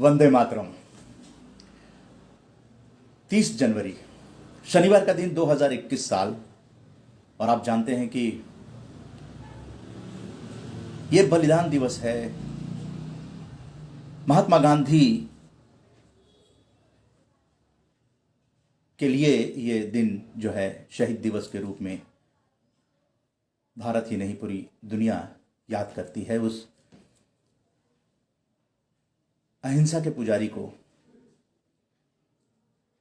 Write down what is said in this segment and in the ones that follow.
वंदे मातरम। 30 जनवरी शनिवार का दिन 2021 साल। और आप जानते हैं कि यह बलिदान दिवस है। महात्मा गांधी के लिए ये दिन जो है शहीद दिवस के रूप में भारत ही नहीं पूरी दुनिया याद करती है उस अहिंसा के पुजारी को।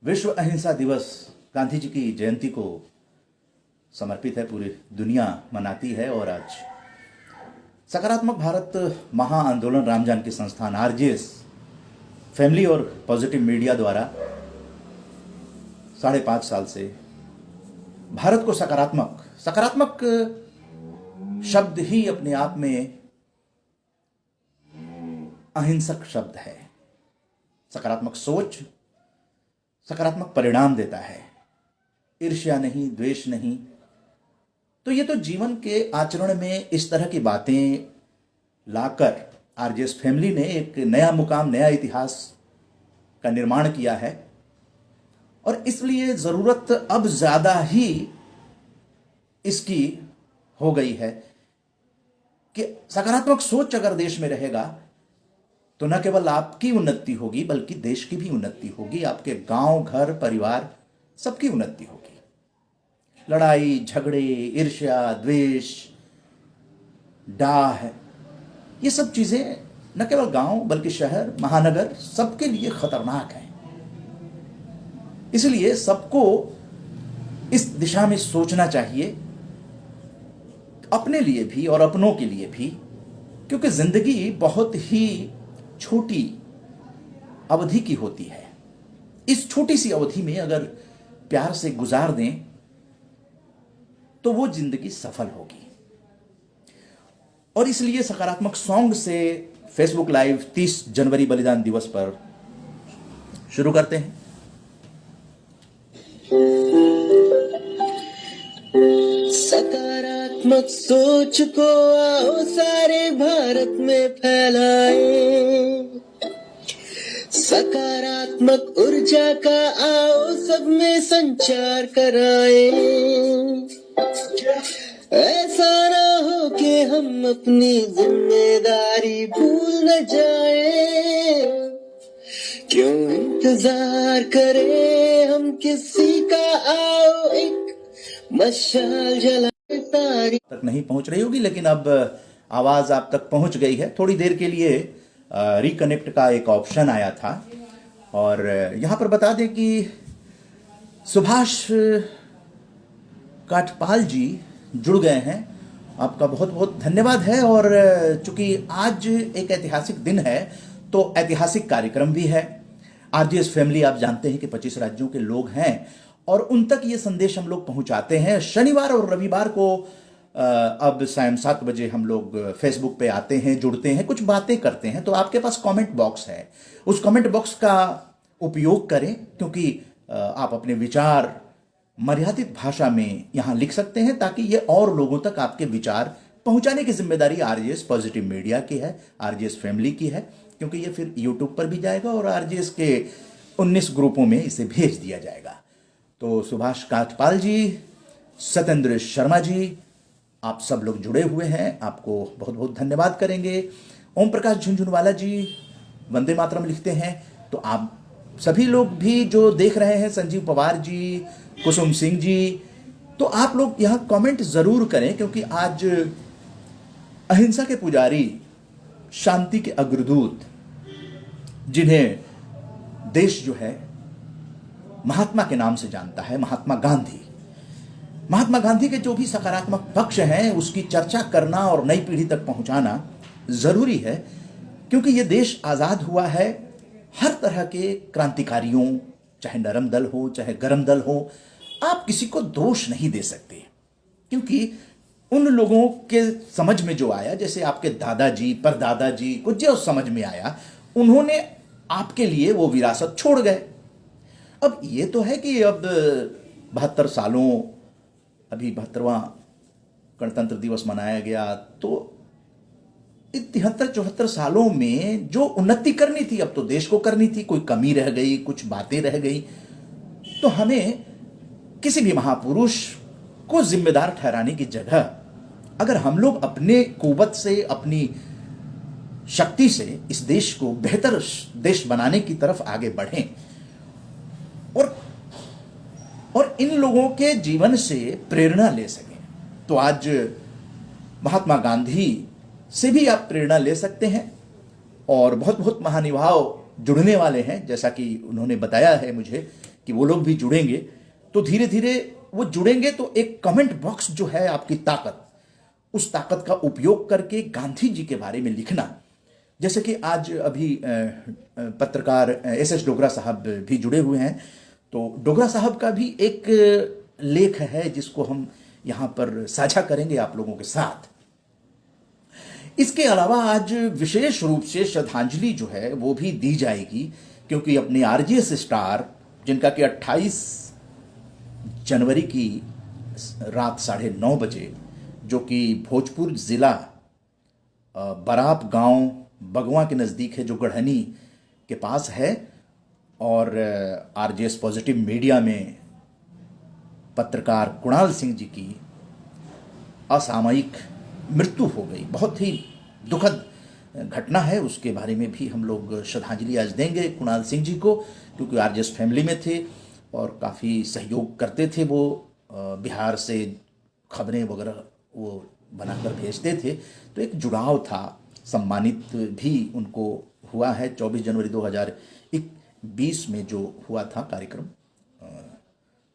विश्व अहिंसा दिवस गांधी जी की जयंती को समर्पित है, पूरी दुनिया मनाती है। और आज सकारात्मक भारत महाआंदोलन राम जानकी संस्थान आरजेएस फैमिली और पॉजिटिव मीडिया द्वारा 5.5 साल से भारत को सकारात्मक शब्द ही अपने आप में अहिंसक शब्द है। सकारात्मक सोच सकारात्मक परिणाम देता है, ईर्ष्या नहीं, द्वेष नहीं। तो ये तो जीवन के आचरण में इस तरह की बातें लाकर आरजेएस फैमिली ने एक नया मुकाम, नया इतिहास का निर्माण किया है। और इसलिए जरूरत अब ज्यादा ही इसकी हो गई है कि सकारात्मक सोच अगर देश में रहेगा तो न केवल आपकी उन्नति होगी बल्कि देश की भी उन्नति होगी। आपके गांव, घर, परिवार सबकी उन्नति होगी। लड़ाई झगड़े, ईर्ष्या, द्वेष, डाह, ये सब चीजें न केवल गांव बल्कि शहर, महानगर सबके लिए खतरनाक है। इसलिए सबको इस दिशा में सोचना चाहिए, अपने लिए भी और अपनों के लिए भी, क्योंकि जिंदगी बहुत ही छोटी अवधि की होती है। इस छोटी सी अवधि में अगर प्यार से गुजार दें तो वो जिंदगी सफल होगी। और इसलिए सकारात्मक सॉन्ग से फेसबुक लाइव 30 जनवरी बलिदान दिवस पर शुरू करते हैं। सकारात्मक सोच को आओ सारे भारत में फैलाएं, सकारात्मक ऊर्जा का आओ सब में संचार कराएं। ऐसा ना हो कि हम अपनी जिम्मेदारी भूल न जाएं। क्यों इंतजार करें हम किसी का, आओ एक मशाल जला सारी तक नहीं पहुंच रही होगी, लेकिन अब आवाज आप तक पहुंच गई है। थोड़ी देर के लिए रिकनेक्ट का एक ऑप्शन आया था और यहां पर बता दें कि सुभाष काठपाल जी जुड़ गए हैं। आपका बहुत बहुत धन्यवाद है। और चूंकि आज एक ऐतिहासिक दिन है तो ऐतिहासिक कार्यक्रम भी है। आरजेएस फैमिली आप जानते हैं कि 25 राज्यों के लोग हैं और उन तक ये संदेश हम लोग पहुंचाते हैं। शनिवार और रविवार को अब शाम 7 बजे हम लोग फेसबुक पे आते हैं, जुड़ते हैं, कुछ बातें करते हैं। तो आपके पास कमेंट बॉक्स है, उस कमेंट बॉक्स का उपयोग करें, क्योंकि आप अपने विचार मर्यादित भाषा में यहां लिख सकते हैं ताकि ये और लोगों तक आपके विचार पहुंचाने की जिम्मेदारी आरजेएस पॉजिटिव मीडिया की है, आरजेएस फैमिली की है, क्योंकि ये फिर यूट्यूब पर भी जाएगा और आरजेएस के 19 ग्रुपों में इसे भेज दिया जाएगा। तो सुभाष काठपाल जी, सत्येंद्र शर्मा जी, आप सब लोग जुड़े हुए हैं, आपको बहुत बहुत धन्यवाद करेंगे। ओम प्रकाश झुंझुनवाला जी वंदे मातरम लिखते हैं। तो आप सभी लोग भी जो देख रहे हैं, संजीव पवार जी, कुसुम सिंह जी, तो आप लोग यहाँ कमेंट जरूर करें, क्योंकि आज अहिंसा के पुजारी, शांति के अग्रदूत, जिन्हें देश जो है महात्मा के नाम से जानता है, महात्मा गांधी के जो भी सकारात्मक पक्ष हैं उसकी चर्चा करना और नई पीढ़ी तक पहुंचाना जरूरी है। क्योंकि यह देश आजाद हुआ है हर तरह के क्रांतिकारियों, चाहे नरम दल हो चाहे गरम दल हो, आप किसी को दोष नहीं दे सकते। क्योंकि उन लोगों के समझ में जो आया, जैसे आपके दादाजी, परदादाजी को जो समझ में आया, उन्होंने आपके लिए वो विरासत छोड़ गए। अब ये तो है कि अब 72 सालों, अभी 72वां गणतंत्र दिवस मनाया गया, तो इन 73-74 सालों में जो उन्नति करनी थी, अब तो देश को करनी थी, कोई कमी रह गई, कुछ बातें रह गई, तो हमें किसी भी महापुरुष को जिम्मेदार ठहराने की जगह अगर हम लोग अपने कुवत से, अपनी शक्ति से इस देश को बेहतर देश बनाने की तरफ आगे बढ़ें और इन लोगों के जीवन से प्रेरणा ले सकें, तो आज महात्मा गांधी से भी आप प्रेरणा ले सकते हैं। और बहुत बहुत महानुभाव जुड़ने वाले हैं, जैसा कि उन्होंने बताया है मुझे कि वो लोग भी जुड़ेंगे, तो धीरे धीरे वो जुड़ेंगे। तो एक कमेंट बॉक्स जो है आपकी ताकत, उस ताकत का उपयोग करके गांधी जी के बारे में लिखना, जैसे कि आज अभी पत्रकार एस डोगरा साहब भी जुड़े हुए हैं, तो डोगरा साहब का भी एक लेख है जिसको हम यहाँ पर साझा करेंगे आप लोगों के साथ। इसके अलावा आज विशेष रूप से श्रद्धांजलि जो है वो भी दी जाएगी, क्योंकि अपने आरजीएस स्टार, जिनका कि 28 जनवरी की रात 9:30 बजे, जो कि भोजपुर जिला बराप गांव बगवा के नज़दीक है, जो गढ़हनी के पास है, और आरजेएस पॉजिटिव मीडिया में पत्रकार कुणाल सिंह जी की असामयिक मृत्यु हो गई। बहुत ही दुखद घटना है, उसके बारे में भी हम लोग श्रद्धांजलि आज देंगे कुणाल सिंह जी को, क्योंकि आरजेएस फैमिली में थे और काफ़ी सहयोग करते थे। वो बिहार से खबरें वगैरह वो बनाकर भेजते थे, तो एक जुड़ाव था। सम्मानित भी उनको हुआ है 24 जनवरी 2021 में जो हुआ था कार्यक्रम,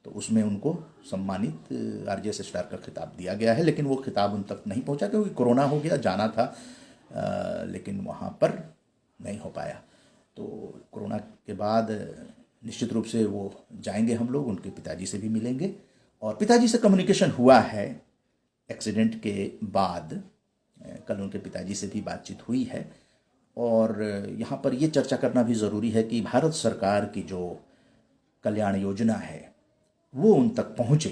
तो उसमें उनको सम्मानित आरजेएस स्टार का खिताब दिया गया है, लेकिन वो खिताब उन तक नहीं पहुंचा क्योंकि कोरोना हो गया, जाना था लेकिन वहाँ पर नहीं हो पाया। तो कोरोना के बाद निश्चित रूप से वो जाएंगे, हम लोग उनके पिताजी से भी मिलेंगे, और पिताजी से कम्युनिकेशन हुआ है एक्सीडेंट के बाद, कल उनके पिताजी से भी बातचीत हुई है। और यहाँ पर ये चर्चा करना भी ज़रूरी है कि भारत सरकार की जो कल्याण योजना है वो उन तक पहुँचे,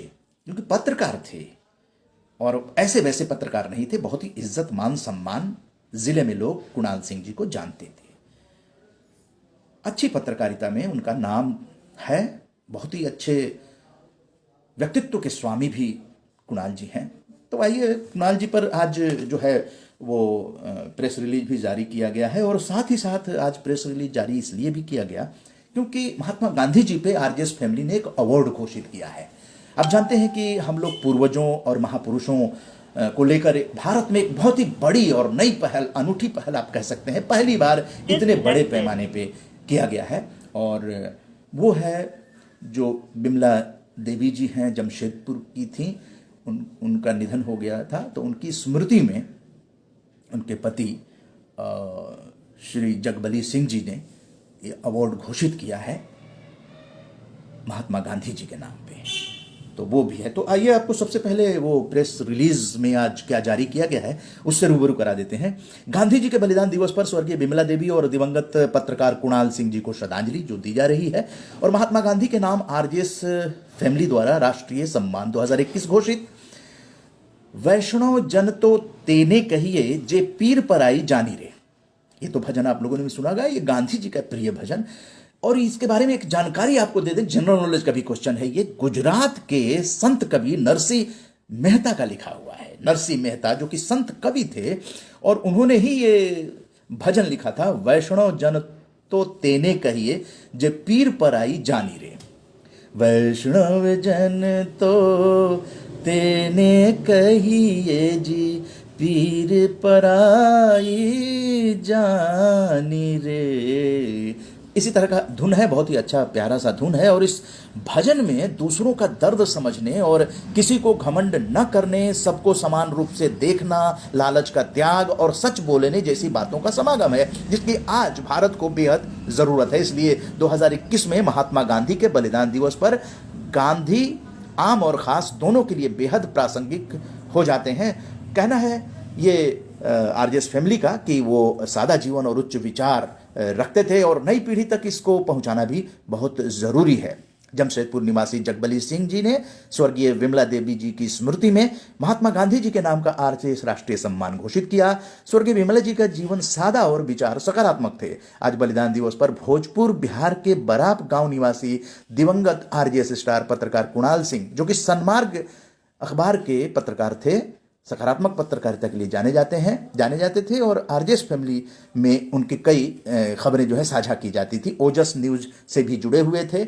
क्योंकि पत्रकार थे और ऐसे वैसे पत्रकार नहीं थे, बहुत ही इज्जत मान सम्मान ज़िले में लोग कुणाल सिंह जी को जानते थे। अच्छी पत्रकारिता में उनका नाम है, बहुत ही अच्छे व्यक्तित्व के स्वामी भी कुणाल जी हैं। तो आइए, कुणाल जी पर आज जो है वो प्रेस रिलीज भी जारी किया गया है, और साथ ही साथ आज प्रेस रिलीज जारी इसलिए भी किया गया क्योंकि महात्मा गांधी जी पे आरजेएस फैमिली ने एक अवार्ड घोषित किया है। आप जानते हैं कि हम लोग पूर्वजों और महापुरुषों को लेकर भारत में एक बहुत ही बड़ी और नई पहल, अनूठी पहल आप कह सकते हैं, पहली बार इतने बड़े पैमाने पे किया गया है, और वो है जो बिमला देवी जी हैं, जमशेदपुर की थी, उनका निधन हो गया था, तो उनकी स्मृति में उनके पति श्री जगबली सिंह जी ने ये अवार्ड घोषित किया है महात्मा गांधी जी के नाम पे, तो वो भी है। तो आइए आपको सबसे पहले वो प्रेस रिलीज में आज क्या जारी किया गया है उससे रूबरू करा देते हैं। गांधी जी के बलिदान दिवस पर स्वर्गीय बिमला देवी और दिवंगत पत्रकार कुणाल सिंह जी को श्रद्धांजलि जो दी जा रही है, और महात्मा गांधी के नाम आरजेएस फैमिली द्वारा राष्ट्रीय सम्मान 2021 घोषित। वैष्णव जन तो तेने कहिए जे पीर पर आई जानी रे, ये तो भजन आप लोगों ने भी सुना होगा, ये गांधी जी का प्रिय भजन। और इसके बारे में एक जानकारी आपको दे दें, जनरल नॉलेज का भी क्वेश्चन है, ये गुजरात के संत कवि नरसिंह मेहता का लिखा हुआ है। नरसिंह मेहता जो कि संत कवि थे, और उन्होंने ही ये भजन लिखा था, वैष्णव जन तो तेने कहिए जे पीर पर आई जानी रे। वैष्णव जन तो तेने कहिए जी पीर पर आई जानी रे। इसी तरह का धुन है, बहुत ही अच्छा प्यारा सा धुन है, और इस भजन में दूसरों का दर्द समझने और किसी को घमंड न करने, सबको समान रूप से देखना, लालच का त्याग और सच बोलने जैसी बातों का समागम है, जिसकी आज भारत को बेहद ज़रूरत है। इसलिए 2021 में महात्मा गांधी के बलिदान दिवस पर गांधी आम और ख़ास दोनों के लिए बेहद प्रासंगिक हो जाते हैं। कहना है ये आरजेएस फैमिली का कि वो सादा जीवन और उच्च विचार रखते थे, और नई पीढ़ी तक इसको पहुंचाना भी बहुत ज़रूरी है। जमशेदपुर निवासी जगबली सिंह जी ने स्वर्गीय विमला देवी जी की स्मृति में महात्मा गांधी जी के नाम का आरजेएस राष्ट्रीय सम्मान घोषित किया। स्वर्गीय विमला जी का जीवन सादा और विचार सकारात्मक थे। आज बलिदान दिवस पर भोजपुर बिहार के बराप गांव निवासी दिवंगत आरजेएस स्टार पत्रकार कुणाल सिंह, जो कि सन्मार्ग अखबार के पत्रकार थे, सकारात्मक पत्रकारिता के लिए जाने जाते थे और आरजेएस फैमिली में उनकी कई खबरें जो है साझा की जाती थी। ओजस न्यूज से भी जुड़े हुए थे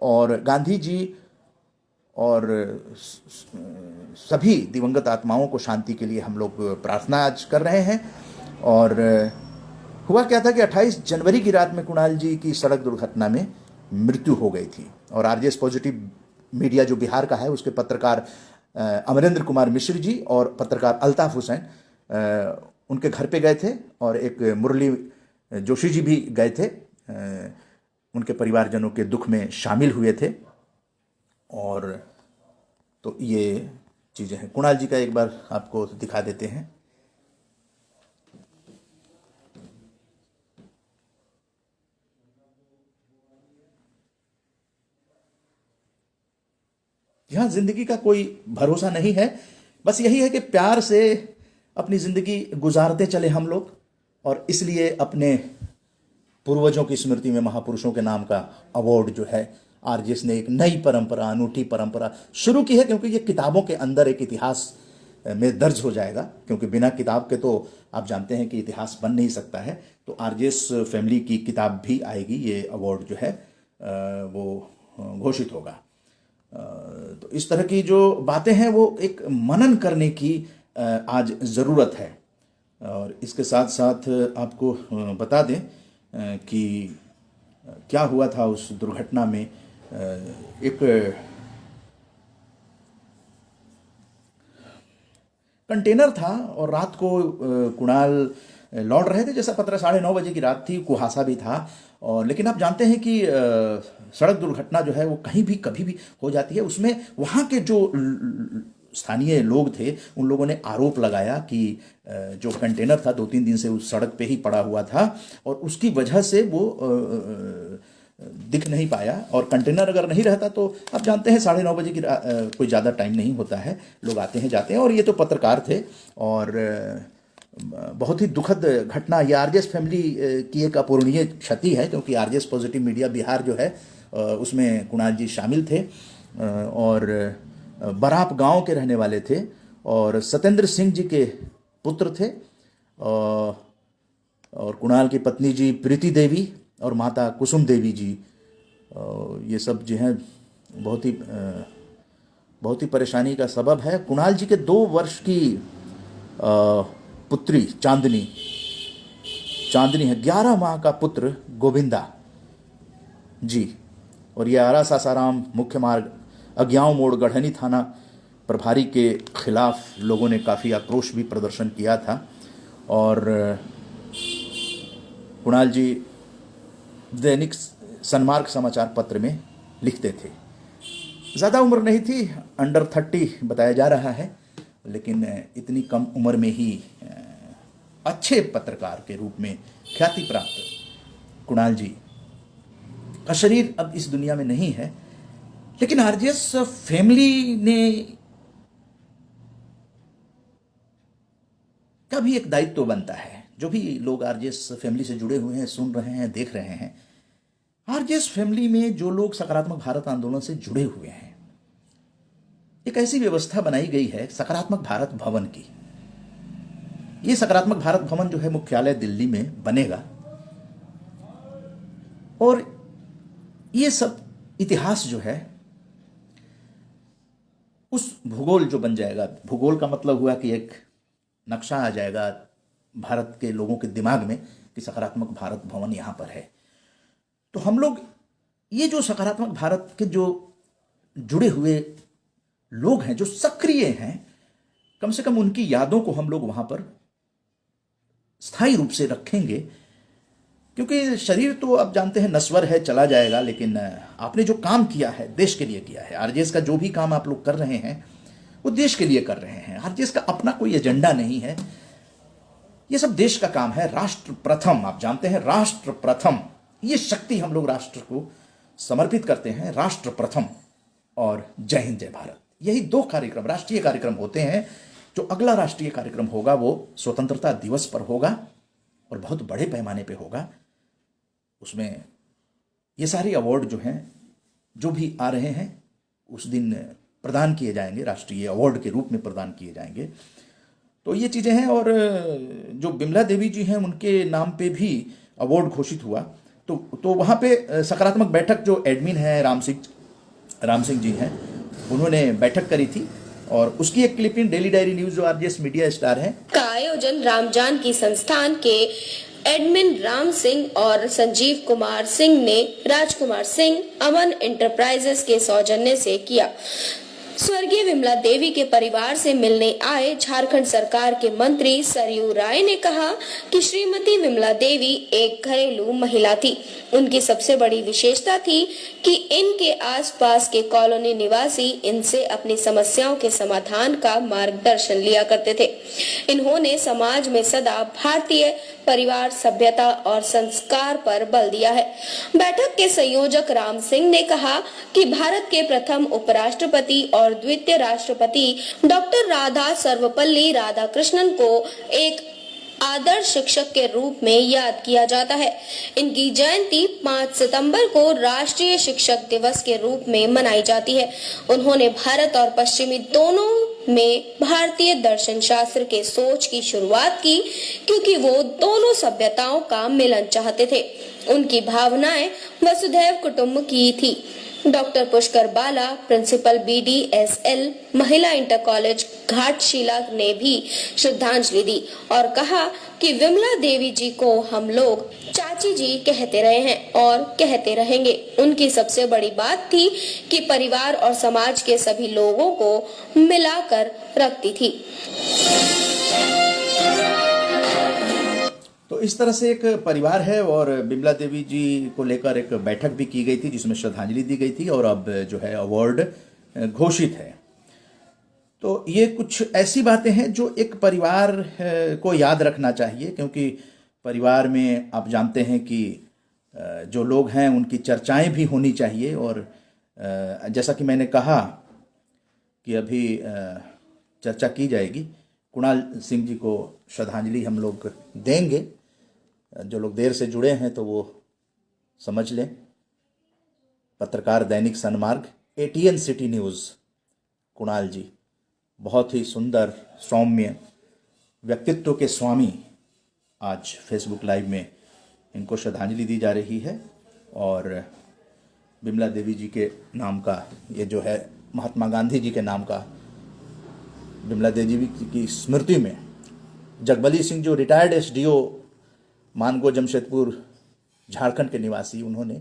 और गांधी जी और सभी दिवंगत आत्माओं को शांति के लिए हम लोग प्रार्थना आज कर रहे हैं। और हुआ क्या था कि 28 जनवरी की रात में कुणाल जी की सड़क दुर्घटना में मृत्यु हो गई थी और आरजेएस पॉजिटिव मीडिया जो बिहार का है उसके पत्रकार अमरेंद्र कुमार मिश्र जी और पत्रकार अल्ताफ हुसैन उनके घर पे गए थे और एक मुरली जोशी जी भी गए थे, उनके परिवारजनों के दुख में शामिल हुए थे। और तो ये चीज़ें हैं। कुणाल जी का एक बार आपको दिखा देते हैं। यहाँ जिंदगी का कोई भरोसा नहीं है, बस यही है कि प्यार से अपनी जिंदगी गुजारते चले हम लोग और इसलिए अपने पूर्वजों की स्मृति में महापुरुषों के नाम का अवार्ड जो है आरजेएस ने एक नई परंपरा, अनूठी परंपरा शुरू की है, क्योंकि ये किताबों के अंदर एक इतिहास में दर्ज हो जाएगा। क्योंकि बिना किताब के तो आप जानते हैं कि इतिहास बन नहीं सकता है। तो आरजेएस फैमिली की किताब भी आएगी, ये अवार्ड जो है वो घोषित होगा। तो इस तरह की जो बातें हैं वो एक मनन करने की आज ज़रूरत है। और इसके साथ साथ आपको बता दें कि क्या हुआ था उस दुर्घटना में। एक कंटेनर था और रात को कुणाल लौट रहे थे, जैसा पता 9:30 बजे की रात थी, कुहासा भी था। और लेकिन आप जानते हैं कि सड़क दुर्घटना जो है वो कहीं भी कभी भी हो जाती है। उसमें वहाँ के जो स्थानीय लोग थे उन लोगों ने आरोप लगाया कि जो कंटेनर था 2-3 दिन से उस सड़क पे ही पड़ा हुआ था और उसकी वजह से वो दिख नहीं पाया। और कंटेनर अगर नहीं रहता तो आप जानते हैं 9:30 बजे की कोई ज़्यादा टाइम नहीं होता है, लोग आते हैं जाते हैं। और ये तो पत्रकार थे और बहुत ही दुखद घटना। ये आरजेएस फैमिली की एक अपूरणीय क्षति है, क्योंकि आरजेएस पॉजिटिव मीडिया बिहार जो है उसमें कुणाल जी शामिल थे और बराप गांव के रहने वाले थे और सत्येंद्र सिंह जी के पुत्र थे। और कुणाल की पत्नी जी प्रीति देवी और माता कुसुम देवी जी, ये सब जो हैं बहुत ही परेशानी का सबब है। कुणाल जी के 2 वर्ष की पुत्री चांदनी है, 11 माह का पुत्र गोविंदा जी। और ये आरा सासाराम मुख्य मार्ग अज्ञाव मोड़ गढ़नी थाना प्रभारी के खिलाफ लोगों ने काफ़ी आक्रोश भी प्रदर्शन किया था। और कुणाल जी दैनिक सन्मार्ग समाचार पत्र में लिखते थे। ज़्यादा उम्र नहीं थी, अंडर 30 बताया जा रहा है, लेकिन इतनी कम उम्र में ही अच्छे पत्रकार के रूप में ख्याति प्राप्त कुणाल जी का शरीर अब इस दुनिया में नहीं है। लेकिन आरजेएस फैमिली ने का भी एक दायित्व बनता है। जो भी लोग आरजेएस फैमिली से जुड़े हुए हैं, सुन रहे हैं, देख रहे हैं, आरजेएस फैमिली में जो लोग सकारात्मक भारत आंदोलन से जुड़े हुए हैं, एक ऐसी व्यवस्था बनाई गई है सकारात्मक भारत भवन की। ये सकारात्मक भारत भवन जो है मुख्यालय दिल्ली में बनेगा और ये सब इतिहास जो है उस भूगोल जो बन जाएगा, भूगोल का मतलब हुआ कि एक नक्शा आ जाएगा भारत के लोगों के दिमाग में कि सकारात्मक भारत भवन यहाँ पर है। तो हम लोग ये जो सकारात्मक भारत के जो जुड़े हुए लोग हैं, जो सक्रिय हैं, कम से कम उनकी यादों को हम लोग वहाँ पर स्थायी रूप से रखेंगे। क्योंकि शरीर तो आप जानते हैं नश्वर है, चला जाएगा, लेकिन आपने जो काम किया है देश के लिए किया है। आरजेएस का जो भी काम आप लोग कर रहे हैं वो देश के लिए कर रहे हैं। आरजेएस का अपना कोई एजेंडा नहीं है, ये सब देश का काम है। राष्ट्र प्रथम, आप जानते हैं, राष्ट्र प्रथम, ये शक्ति हम लोग राष्ट्र को समर्पित करते हैं राष्ट्र प्रथम और जय हिंद जय भारत। यही दो कार्यक्रम, राष्ट्रीय कार्यक्रम होते हैं। जो अगला राष्ट्रीय कार्यक्रम होगा वो स्वतंत्रता दिवस पर होगा और बहुत बड़े पैमाने पे होगा। उसमें ये सारे अवार्ड जो हैं, जो भी आ रहे हैं, उस दिन प्रदान किए जाएंगे, राष्ट्रीय अवार्ड के रूप में प्रदान किए जाएंगे। तो ये चीज़ें हैं। और जो बिमला देवी जी हैं उनके नाम पे भी अवार्ड घोषित हुआ। तो वहाँ पे सकारात्मक बैठक, जो एडमिन है राम सिंह जी हैं, उन्होंने बैठक करी थी और उसकी एक क्लिपिंग डेली डायरी न्यूज, जो आरजेएस मीडिया स्टार है, का आयोजन रामजानकी संस्थान के एडमिन राम सिंह और संजीव कुमार सिंह ने राजकुमार सिंह अमन एंटरप्राइजेस के सौजन्य से किया। स्वर्गीय विमला देवी के परिवार से मिलने आए झारखंड सरकार के मंत्री सरयू राय ने कहा कि श्रीमती विमला देवी एक घरेलू महिला थी। उनकी सबसे बड़ी विशेषता थी कि इनके आसपास के कॉलोनी निवासी इनसे अपनी समस्याओं के समाधान का मार्गदर्शन लिया करते थे। इन्होंने समाज में सदा भारतीय परिवार, सभ्यता और संस्कार पर बल दिया है। बैठक के संयोजक राम सिंह ने कहा कि भारत के प्रथम उपराष्ट्रपति और द्वितीय राष्ट्रपति डॉक्टर राधा सर्वपल्ली राधाकृष्णन को एक आदर्श शिक्षक के रूप में याद किया जाता है। इनकी जयंती 5 सितंबर को राष्ट्रीय शिक्षक दिवस के रूप में मनाई जाती है। उन्होंने भारत और पश्चिमी दोनों में भारतीय दर्शन शास्त्र के सोच की शुरुआत की, क्योंकि वो दोनों सभ्यताओं का मिलन चाहते थे। उनकी भावनाएं वसुधैव कुटुंब की थी। डॉक्टर पुष्कर बाला, प्रिंसिपल BDSL महिला इंटर कॉलेज घाटशिला ने भी श्रद्धांजलि दी और कहा कि विमला देवी जी को हम लोग चाची जी कहते रहे हैं और कहते रहेंगे। उनकी सबसे बड़ी बात थी कि परिवार और समाज के सभी लोगों को मिलाकर रखती थी। तो इस तरह से एक परिवार है और बिमला देवी जी को लेकर एक बैठक भी की गई थी जिसमें श्रद्धांजलि दी गई थी और अब जो है अवार्ड घोषित है। तो ये कुछ ऐसी बातें हैं जो एक परिवार को याद रखना चाहिए, क्योंकि परिवार में आप जानते हैं कि जो लोग हैं उनकी चर्चाएं भी होनी चाहिए। और जैसा कि मैंने कहा कि अभी चर्चा की जाएगी, कुणाल सिंह जी को श्रद्धांजलि हम लोग देंगे। जो लोग देर से जुड़े हैं तो वो समझ लें। पत्रकार दैनिक Sanmarg, ATN city news, Kunal जी बहुत ही सुंदर सौम्य व्यक्तित्व के स्वामी, आज फेसबुक लाइव में इनको श्रद्धांजलि दी जा रही है। और बिमला देवी जी के नाम का ये जो है महात्मा गांधी जी के नाम का बिमला देवी की स्मृति में जगबली सिंह, जो रिटायर्ड SDO मानगो जमशेदपुर झारखंड के निवासी, उन्होंने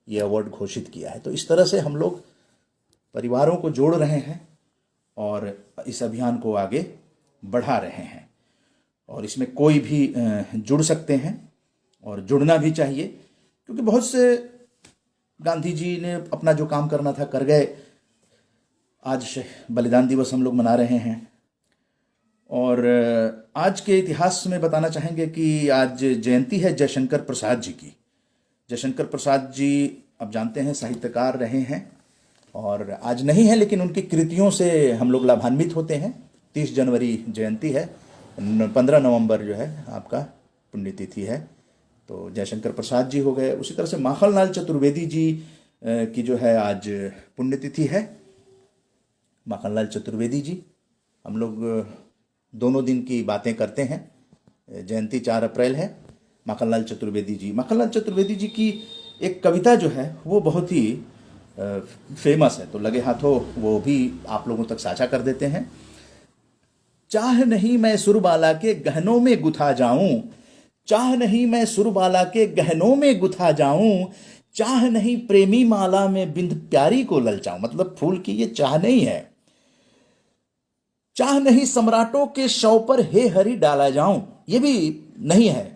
ये अवार्ड घोषित किया है। तो इस तरह से हम लोग परिवारों को जोड़ रहे हैं और इस अभियान को आगे बढ़ा रहे हैं। और इसमें कोई भी जुड़ सकते हैं और जुड़ना भी चाहिए, क्योंकि बहुत से गांधी जी ने अपना जो काम करना था कर गए। आज बलिदान दिवस हम लोग मना रहे हैं और आज के इतिहास में बताना चाहेंगे कि आज जयंती है जयशंकर प्रसाद जी की। जयशंकर प्रसाद जी आप जानते हैं साहित्यकार रहे हैं और आज नहीं है, लेकिन उनकी कृतियों से हम लोग लाभान्वित होते हैं। 30 जनवरी जयंती है, 15 नवंबर जो है आपका पुण्यतिथि है। तो जयशंकर प्रसाद जी हो गए। उसी तरह से माखनलाल चतुर्वेदी जी की जो है आज पुण्यतिथि है। माखनलाल चतुर्वेदी जी, हम लोग दोनों दिन की बातें करते हैं। जयंती 4 अप्रैल है। माखनलाल चतुर्वेदी जी की एक कविता जो है वो बहुत ही फेमस है, तो लगे हाथों वो भी आप लोगों तक साझा कर देते हैं। चाह नहीं मैं सुरबाला के गहनों में गुथा जाऊं, चाह नहीं मैं सुरबाला के गहनों में गुथा जाऊं, चाह नहीं प्रेमी माला में बिंद प्यारी को ललचाऊं। मतलब फूल की ये चाह नहीं है। चाह नहीं सम्राटों के शव पर हे हरि डाला जाऊं, ये भी नहीं है।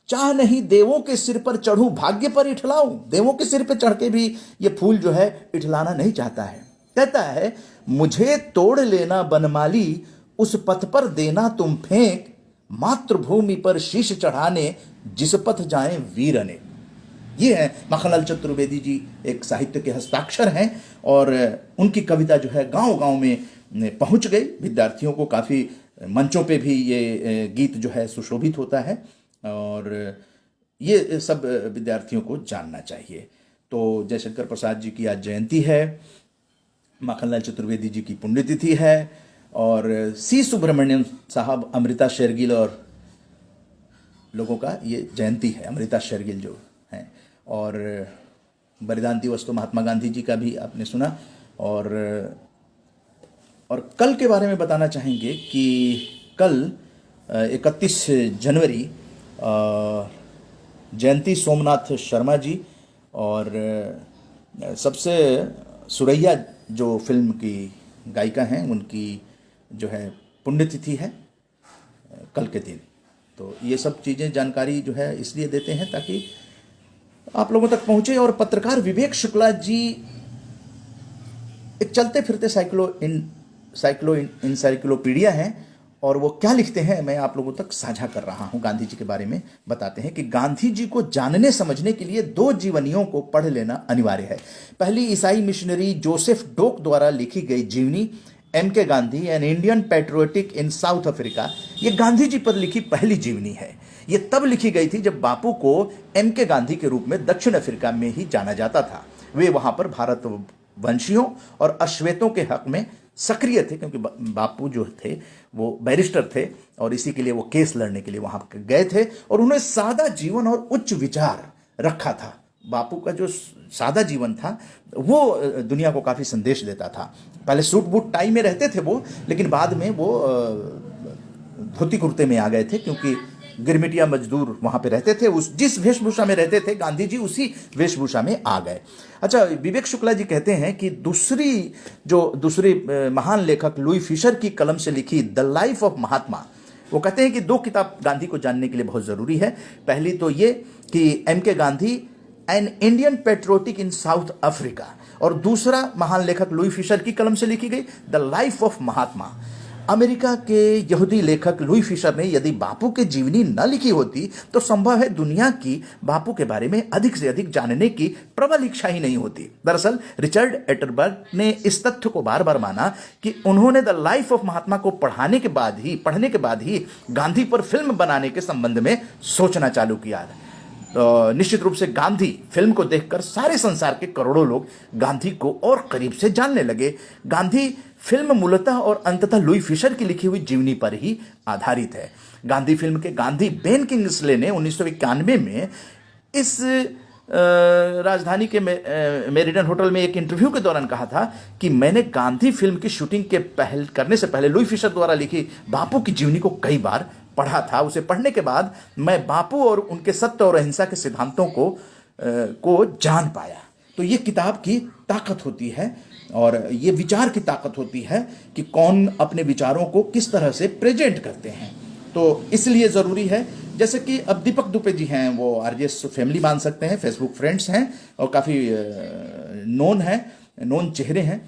चाह नहीं देवों के सिर पर चढ़ूं, भाग्य पर इठलाऊं। देवों के सिर पर चढ़ के भी ये फूल जो है इठलाना नहीं चाहता है। कहता है मुझे तोड़ लेना बनमाली, उस पथ पर देना तुम फेंक, मातृभूमि पर शीश चढ़ाने जिस पथ जाएं वीर अनेक। ये है माखनलाल चतुर्वेदी जी, एक साहित्य के हस्ताक्षर हैं और उनकी कविता जो है गांव-गांव में पहुंच गई। विद्यार्थियों को काफ़ी मंचों पे भी ये गीत जो है सुशोभित होता है और ये सब विद्यार्थियों को जानना चाहिए। तो जयशंकर प्रसाद जी की आज जयंती है, माखनलाल चतुर्वेदी जी की पुण्यतिथि है और सी सुब्रमण्यम साहब, अमृता शेरगिल और लोगों का ये जयंती है। अमृता शेरगिल जो हैं, और बलिदान दिवस तो महात्मा गांधी जी का भी आपने सुना। और कल के बारे में बताना चाहेंगे कि कल 31 जनवरी जयंती सोमनाथ शर्मा जी और सबसे सुरैया जो फिल्म की गायिका हैं, उनकी जो है पुण्यतिथि है कल के दिन। तो ये सब चीज़ें जानकारी जो है इसलिए देते हैं ताकि आप लोगों तक पहुँचे। और पत्रकार विवेक शुक्ला जी एक चलते फिरते साइक्लोपीडिया हैं और वो क्या लिखते हैं मैं आप लोगों तक साझा कर रहा हूं। गांधी जी के बारे में बताते हैं कि गांधी जी को जानने समझने के लिए 2 जीवनियों को पढ़ लेना अनिवार्य है। पहली ईसाई मिशनरी जोसेफ डोक द्वारा लिखी गई जीवनी M.K. Gandhi an Indian patriotic in south Africa, ये गांधी जी पर लिखी पहली जीवनी है। ये तब लिखी गई थी जब बापू को M.K. गांधी के रूप में दक्षिण अफ्रीका में ही जाना जाता था। वे वहां पर भारत वंशियों और अश्वेतों के हक में सक्रिय थे, क्योंकि बापू जो थे वो बैरिस्टर थे और इसी के लिए वो केस लड़ने के लिए वहां गए थे। और उन्होंने सादा जीवन और उच्च विचार रखा था। बापू का जो सादा जीवन था वो दुनिया को काफ़ी संदेश देता था। पहले सूट बूट टाई में रहते थे वो, लेकिन बाद में वो धोती कुर्ते में आ गए थे, क्योंकि गिरमिटिया मजदूर वहाँ पे रहते थे। उस जिस वेशभूषा में रहते थे गांधी जी उसी वेशभूषा में आ गए। अच्छा, विवेक शुक्ला जी कहते हैं कि दूसरी महान लेखक लुई फिशर की कलम से लिखी द लाइफ ऑफ महात्मा, वो कहते हैं कि 2 किताब गांधी को जानने के लिए बहुत ज़रूरी है। पहली तो ये कि M.K. Gandhi an Indian patriotic in south Africa, और दूसरा महान लेखक लुई फिशर की कलम से लिखी गई the life of Mahatma. America के यहूदी लेखक लुई फिशर ने यदि बापू की जीवनी न लिखी होती तो संभव है दुनिया की बापू के बारे में अधिक से अधिक जानने की प्रबल इच्छा ही नहीं होती। दरअसल रिचर्ड एटरबर्ग ने इस तथ्य को बार बार माना कि उन्होंने द लाइफ ऑफ महात्मा को पढ़ने के बाद ही गांधी पर फिल्म बनाने के संबंध में सोचना चालू किया। निश्चित रूप से गांधी फिल्म को देखकर सारे संसार के करोड़ों लोग गांधी को और करीब से जानने लगे। गांधी फिल्म मूलतः और अंततः लुई फिशर की लिखी हुई जीवनी पर ही आधारित है। गांधी फिल्म के गांधी बेन किंग्सले ने 1991 में इस राजधानी के मेरिडन होटल में एक इंटरव्यू के दौरान कहा था कि मैंने गांधी फिल्म की शूटिंग करने से पहले लुई फिशर द्वारा लिखी बापू की जीवनी को कई बार पढ़ा था। उसे पढ़ने के बाद मैं बापू और उनके सत्य और अहिंसा के सिद्धांतों को जान पाया। तो ये किताब की ताकत होती है और ये विचार की ताकत होती है कि कौन अपने विचारों को किस तरह से प्रेजेंट करते हैं। तो इसलिए ज़रूरी है, जैसे कि अब दीपक दुबे जी हैं, वो RJS फैमिली मान सकते हैं, फेसबुक फ्रेंड्स हैं और काफ़ी नोन चेहरे हैं।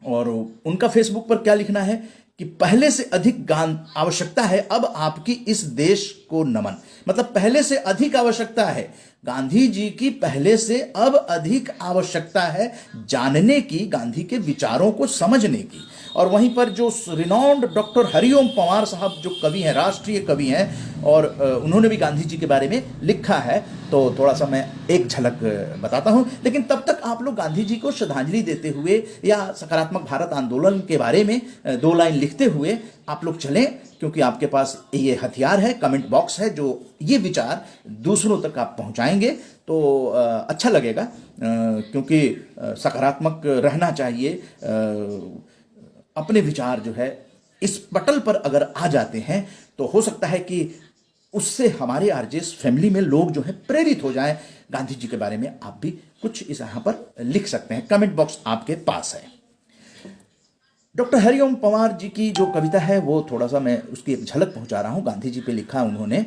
और उनका फेसबुक पर क्या लिखना है कि पहले से अधिक आवश्यकता है अब आपकी इस देश को नमन। मतलब पहले से अधिक आवश्यकता है गांधी जी की, पहले से अब अधिक आवश्यकता है जानने की, गांधी के विचारों को समझने की। और वहीं पर जो रिनाउंड डॉक्टर हरिओम पंवार साहब जो कवि हैं, राष्ट्रीय कवि हैं, और उन्होंने भी गांधी जी के बारे में लिखा है। तो थोड़ा सा मैं एक झलक बताता हूं, लेकिन तब तक आप लोग गांधी जी को श्रद्धांजलि देते हुए या सकारात्मक भारत आंदोलन के बारे में 2 लाइन लिखते हुए आप लोग चलें, क्योंकि आपके पास ये हथियार है, कमेंट बॉक्स है, जो ये विचार दूसरों तक आप पहुंचाएंगे तो अच्छा लगेगा, क्योंकि सकारात्मक रहना चाहिए। अपने विचार जो है इस पटल पर अगर आ जाते हैं तो हो सकता है कि उससे हमारे RJS फैमिली में लोग जो है प्रेरित हो जाएं। गांधी जी के बारे में आप भी कुछ इस यहाँ पर लिख सकते हैं, कमेंट बॉक्स आपके पास है। डॉक्टर हरिओम पंवार जी की जो कविता है वो थोड़ा सा मैं उसकी एक झलक पहुंचा रहा हूं। गांधी जी पे लिखा उन्होंने,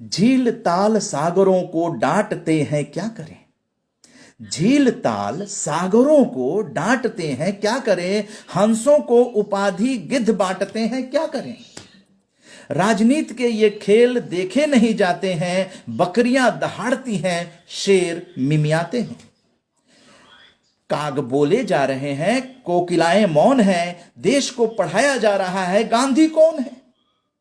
झील ताल सागरों को डांटते हैं क्या करें, झील ताल सागरों को डांटते हैं क्या करें, हंसों को उपाधि गिद्ध बांटते हैं क्या करें, राजनीति के ये खेल देखे नहीं जाते हैं, बकरियां दहाड़ती हैं, शेर मिमियाते हैं। काग बोले जा रहे हैं, कोकिलाएं मौन हैं, देश को पढ़ाया जा रहा है, गांधी कौन है।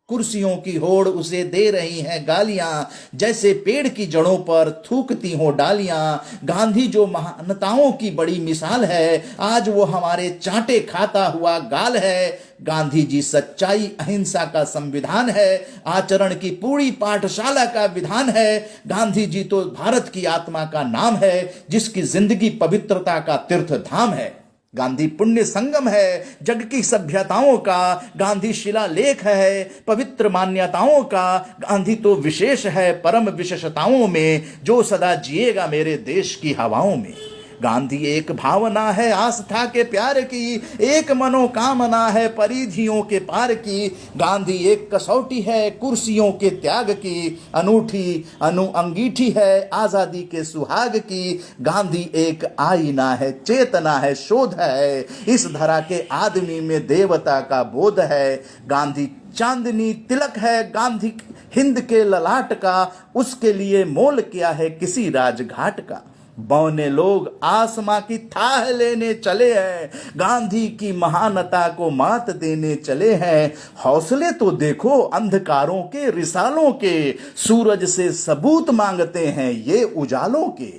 कुर्सियों की होड़ उसे दे रही हैं गालियां, जैसे पेड़ की जड़ों पर थूकती हो डालियां। गांधी जो महानताओं की बड़ी मिसाल है, आज वो हमारे चांटे खाता हुआ गाल है। गांधी जी सच्चाई अहिंसा का संविधान है, आचरण की पूरी पाठशाला का विधान है। गांधी जी तो भारत की आत्मा का नाम है, जिसकी जिंदगी पवित्रता का तीर्थ धाम है। गांधी पुण्य संगम है जग की सभ्यताओं का, गांधी शिलालेख है पवित्र मान्यताओं का। गांधी तो विशेष है परम विशेषताओं में, जो सदा जिएगा मेरे देश की हवाओं में। गांधी एक भावना है आस्था के प्यार की, एक मनोकामना है परिधियों के पार की। गांधी एक कसौटी है कुर्सियों के त्याग की, अनूठी अंगीठी है आजादी के सुहाग की। गांधी एक आईना है, चेतना है, शोध है, इस धरा के आदमी में देवता का बोध है। गांधी चांदनी तिलक है गांधी हिंद के ललाट का, उसके लिए मोल क्या है किसी राजघाट का। बौने लोग आसमां की थाह लेने चले हैं, गांधी की महानता को मात देने चले हैं। हौसले तो देखो अंधकारों के रिसालों के, सूरज से सबूत मांगते हैं ये उजालों के।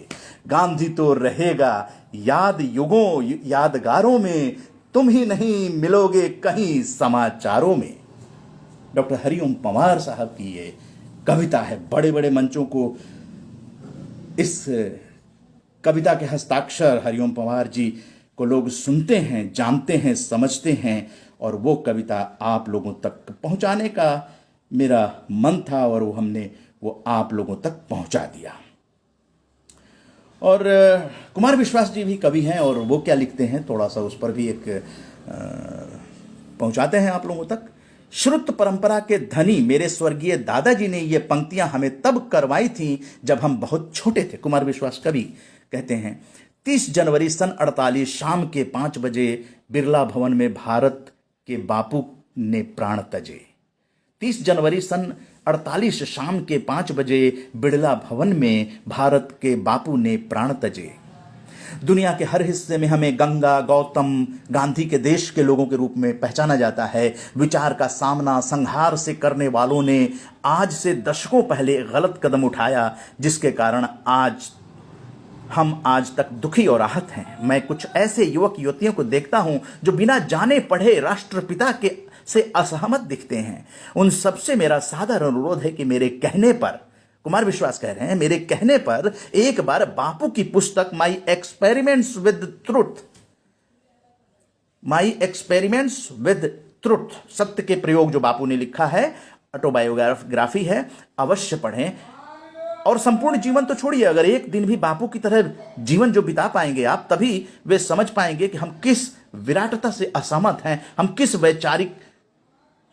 गांधी तो रहेगा याद युगों यादगारों में, तुम ही नहीं मिलोगे कहीं समाचारों में। डॉक्टर हरिओम पंवार साहब की ये कविता है। बड़े बड़े मंचों को इस कविता के हस्ताक्षर हरिओम पंवार जी को लोग सुनते हैं, जानते हैं, समझते हैं, और वो कविता आप लोगों तक पहुंचाने का मेरा मन था और हमने वो आप लोगों तक पहुंचा दिया। और कुमार विश्वास जी भी कवि हैं, और वो क्या लिखते हैं थोड़ा सा उस पर भी एक पहुंचाते हैं आप लोगों तक। श्रुत परंपरा के धनी मेरे स्वर्गीय दादाजी ने ये पंक्तियां हमें तब करवाई थी जब हम बहुत छोटे थे। कुमार विश्वास कवि कहते हैं, 30 जनवरी सन 48 शाम के 5 बजे बिरला भवन में भारत के बापू ने प्राण तजे। 30 जनवरी सन 48 शाम के 5 बजे बिरला भवन में भारत के बापू ने प्राण तजे। दुनिया के हर हिस्से में हमें गंगा, गौतम, गांधी के देश के लोगों के रूप में पहचाना जाता है। विचार का सामना संहार से करने वालों ने आज से दशकों पहले गलत कदम उठाया, जिसके कारण हम आज तक दुखी और आहत हैं। मैं कुछ ऐसे युवक युवतियों को देखता हूं जो बिना जाने पढ़े राष्ट्रपिता के से असहमत दिखते हैं। उन सबसे मेरा सादर अनुरोध है कि मेरे कहने पर, कुमार विश्वास कह रहे हैं, मेरे कहने पर एक बार बापू की पुस्तक माई एक्सपेरिमेंट्स विद ट्रुथ, सत्य के प्रयोग, जो बापू ने लिखा है, ऑटोबायोग्राफी है, अवश्य पढ़ें। और संपूर्ण जीवन तो छोड़िए, अगर एक दिन भी बापू की तरह जीवन जो बिता पाएंगे आप, तभी वे समझ पाएंगे कि हम किस विराटता से असहमत हैं, हम किस वैचारिक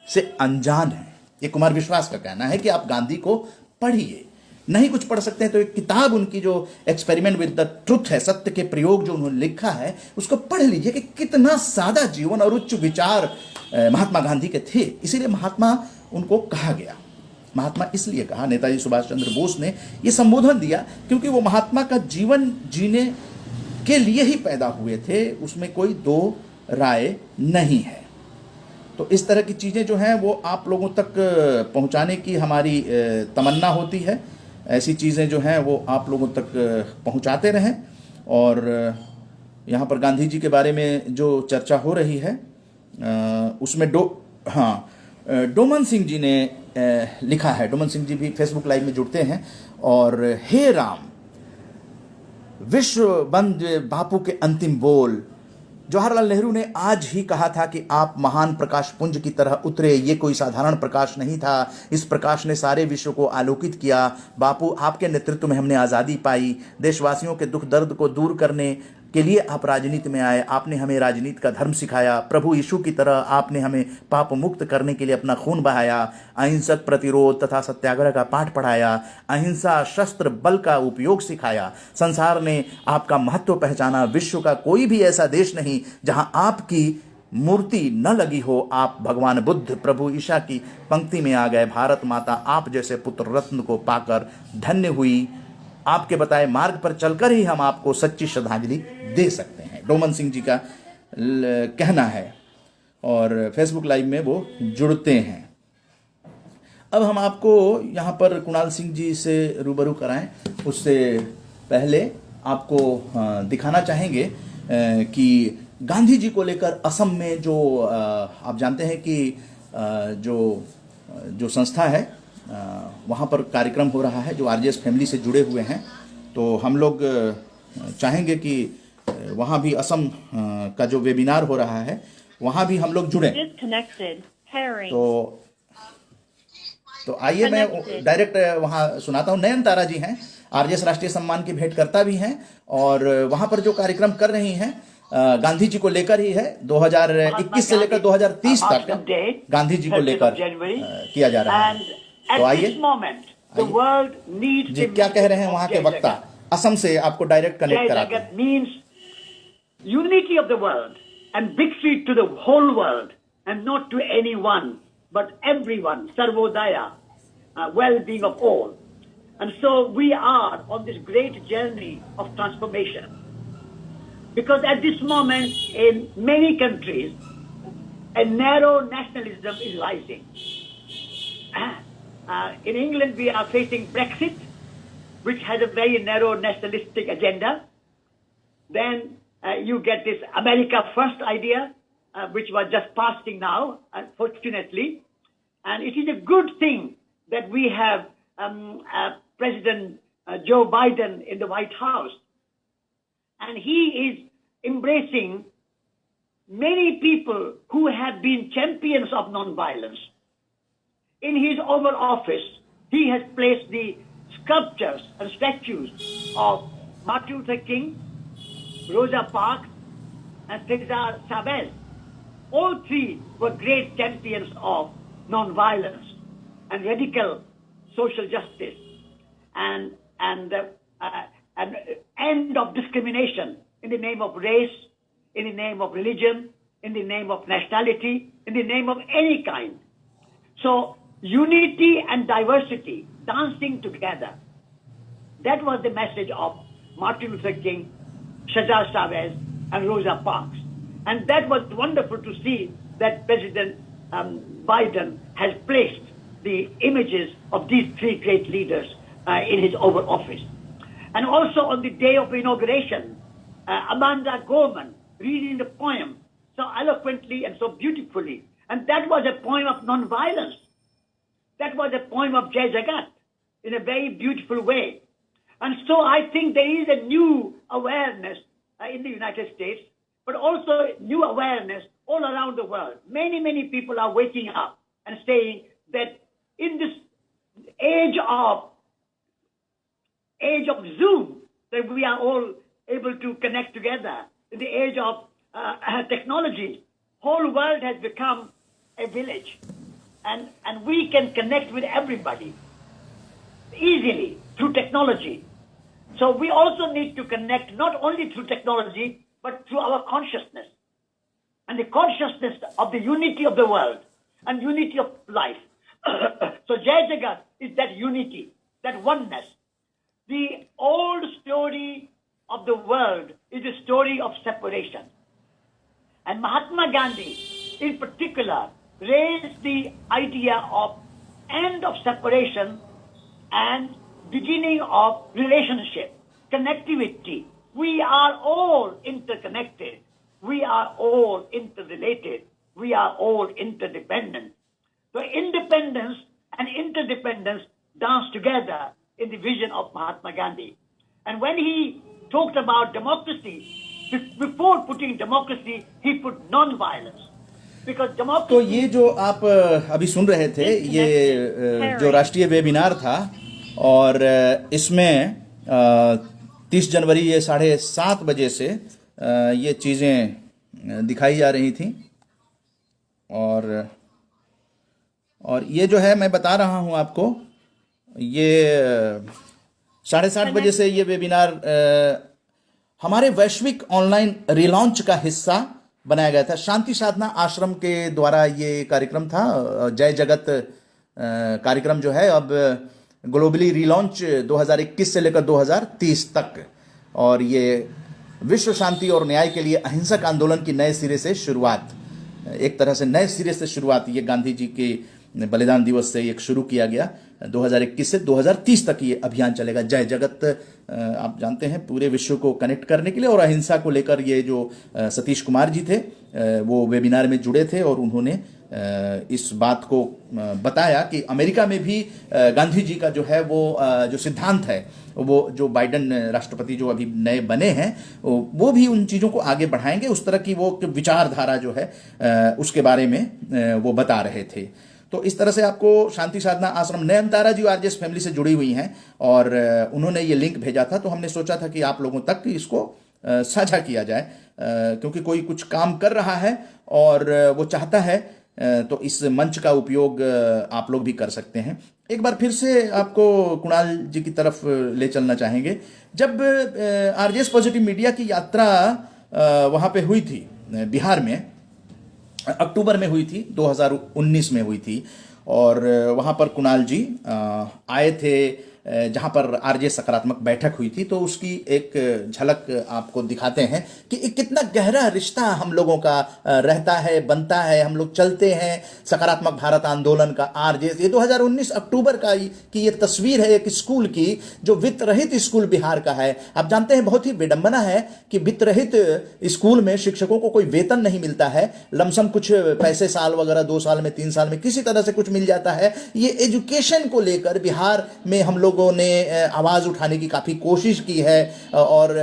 से अनजान हैं। ये कुमार विश्वास का कहना है कि आप गांधी को पढ़िए। नहीं कुछ पढ़ सकते हैं तो एक किताब उनकी जो एक्सपेरिमेंट विद द ट्रुथ है, सत्य के प्रयोग, जो उन्होंने लिखा है, उसको पढ़ लीजिए कि कितना सादा जीवन और उच्च विचार महात्मा गांधी के थे। इसीलिए महात्मा उनको कहा गया। महात्मा इसलिए कहा, नेताजी सुभाष चंद्र बोस ने यह संबोधन दिया क्योंकि वो महात्मा का जीवन जीने के लिए ही पैदा हुए थे, उसमें कोई दो राय नहीं है। तो इस तरह की चीज़ें जो हैं वो आप लोगों तक पहुंचाने की हमारी तमन्ना होती है। ऐसी चीज़ें जो हैं वो आप लोगों तक पहुंचाते रहें। और यहाँ पर गांधी जी के बारे में जो चर्चा हो रही है उसमें डोमन सिंह जी ने लिखा है। डोमन सिंह जी भी फेसबुक लाइव में जुड़ते हैं। और हे राम, विश्व बंद बापू के अंतिम बोल। जवाहरलाल नेहरू ने आज ही कहा था कि आप महान प्रकाश पुंज की तरह उतरे। ये कोई साधारण प्रकाश नहीं था, इस प्रकाश ने सारे विश्व को आलोकित किया। बापू, आपके नेतृत्व में हमने आज़ादी पाई। देशवासियों के दुख दर्द को दूर करने के लिए आप राजनीति में आए। आपने हमें राजनीति का धर्म सिखाया। प्रभु यीशु की तरह आपने हमें पाप मुक्त करने के लिए अपना खून बहाया। अहिंसक प्रतिरोध तथा सत्याग्रह का पाठ पढ़ाया। अहिंसा शस्त्र बल का उपयोग सिखाया। संसार ने आपका महत्व पहचाना। विश्व का कोई भी ऐसा देश नहीं जहां आपकी मूर्ति न लगी हो, आप भगवान बुद्ध प्रभु ईशा की पंक्ति में आ गए। भारत माता आप जैसे पुत्र रत्न को पाकर धन्य हुई। आपके बताए मार्ग पर चलकर ही हम आपको सच्ची श्रद्धांजलि दे सकते हैं, डोमन सिंह जी का कहना है। और फेसबुक लाइव में वो जुड़ते हैं। अब हम आपको यहाँ पर कुणाल सिंह जी से रूबरू कराएं, उससे पहले आपको दिखाना चाहेंगे कि गांधी जी को लेकर असम में जो आप जानते हैं कि जो संस्था है वहाँ पर कार्यक्रम हो रहा है, जो आरजेएस फैमिली से जुड़े हुए हैं। तो हम लोग चाहेंगे कि वहाँ भी असम का जो वेबिनार हो रहा है वहाँ भी हम लोग जुड़े। तो आइए मैं डायरेक्ट वहाँ सुनाता हूँ। नयन तारा जी हैं, आरजेएस राष्ट्रीय सम्मान की भेंटकर्ता भी हैं, और वहाँ पर जो कार्यक्रम कर रही हैं गांधी जी को लेकर ही है। 2021 से लेकर 2030 तक गांधी जी को लेकर किया जा रहा है। तो आइए जी क्या कह रहे हैं वहाँ के वक्ता। असम से आपको डायरेक्ट कनेक्ट कराते हैं। Unity of the world and victory to the whole world and not to anyone but everyone, Sarvodaya, well-being of all. And so we are on this great journey of transformation. Because at this moment in many countries, a narrow nationalism is rising. In England we are facing Brexit, which has a very narrow nationalistic agenda. Then you get this America First idea, which was just passing now, unfortunately. And it is a good thing that we have President Joe Biden in the White House. And he is embracing many people who have been champions of nonviolence. In his Oval Office, he has placed the sculptures and statues of Martin Luther King, Rosa Parks, and Cesar Chavez. All three were great champions of non-violence and radical social justice and end of discrimination in the name of race, in the name of religion, in the name of nationality, in the name of any kind. So unity and diversity dancing together. That was the message of Martin Luther King, Cesar Chavez, and Rosa Parks. And that was wonderful to see that President Biden has placed the images of these three great leaders in his Oval Office. And also on the day of inauguration, Amanda Gorman reading the poem so eloquently and so beautifully. And that was a poem of non-violence. That was a poem of Jai Jagat in a very beautiful way. And so I think there is a new awareness in the United States, but also new awareness all around the world. Many, many people are waking up and saying that in this age of Zoom, that we are all able to connect together. In the age of technology, whole world has become a village, and we can connect with everybody easily through technology. So we also need to connect not only through technology, but through our consciousness. And the consciousness of the unity of the world and unity of life. So Jai Jagat is that unity, that oneness. The old story of the world is a story of separation. And Mahatma Gandhi, in particular, raised the idea of end of separation and beginning of relationship, connectivity. We are all interconnected. We are all interrelated. We are all interdependent. So independence and interdependence dance together in the vision of Mahatma Gandhi. And when he talked about democracy, before putting democracy, he put non-violence. Because democracy... तो ये जो आप अभी सुन रहे थे, ये जो राष्ट्रीय वेबिनार था, और इसमें 30 जनवरी ये 7:30 बजे से ये चीज़ें दिखाई जा रही थी। और ये जो है मैं बता रहा हूँ आपको, ये 7:30 बजे से ये वेबिनार हमारे वैश्विक ऑनलाइन रिलॉन्च का हिस्सा बनाया गया था। शांति साधना आश्रम के द्वारा ये कार्यक्रम था। जय जगत कार्यक्रम जो है अब ग्लोबली रीलॉन्च 2021 से लेकर 2030 तक, और ये विश्व शांति और न्याय के लिए अहिंसक आंदोलन की नए सिरे से शुरुआत, एक तरह से नए सिरे से शुरुआत ये गांधी जी के बलिदान दिवस से एक शुरू किया गया। 2021 से 2030 तक ये अभियान चलेगा। जय जगत आप जानते हैं पूरे विश्व को कनेक्ट करने के लिए, और अहिंसा को लेकर ये जो सतीश कुमार जी थे वो वेबिनार में जुड़े थे और उन्होंने इस बात को बताया कि अमेरिका में भी गांधी जी का जो है वो जो सिद्धांत है, वो जो बाइडेन राष्ट्रपति जो अभी नए बने हैं वो भी उन चीज़ों को आगे बढ़ाएंगे। उस तरह की वो विचारधारा जो है उसके बारे में वो बता रहे थे। तो इस तरह से आपको शांति साधना आश्रम, नयनतारा जी आरजेएस फैमिली से जुड़ी हुई हैं और उन्होंने ये लिंक भेजा था, तो हमने सोचा था कि आप लोगों तक इसको साझा किया जाए, क्योंकि कोई कुछ काम कर रहा है और वो चाहता है, तो इस मंच का उपयोग आप लोग भी कर सकते हैं। एक बार फिर से आपको कुणाल जी की तरफ ले चलना चाहेंगे। जब आरजेएस पॉजिटिव मीडिया की यात्रा वहाँ पे हुई थी बिहार में, अक्टूबर में हुई थी, 2019 में हुई थी, और वहाँ पर कुणाल जी आए थे जहाँ पर आरजेएस सकारात्मक बैठक हुई थी। तो उसकी एक झलक आपको दिखाते हैं कि कितना गहरा रिश्ता हम लोगों का रहता है, बनता है। हम लोग चलते हैं सकारात्मक भारत आंदोलन का आरजेएस। ये 2019 अक्टूबर का की ये तस्वीर है एक स्कूल की, जो वित्त रहित स्कूल बिहार का है। आप जानते हैं बहुत ही विडंबना है कि वित्त रहित स्कूल में शिक्षकों को कोई वेतन नहीं मिलता है, लमसम कुछ पैसे साल वगैरह 2 साल में 3 साल में किसी तरह से कुछ मिल जाता है। ये एजुकेशन को लेकर बिहार में हम लोगों ने आवाज उठाने की काफी कोशिश की है और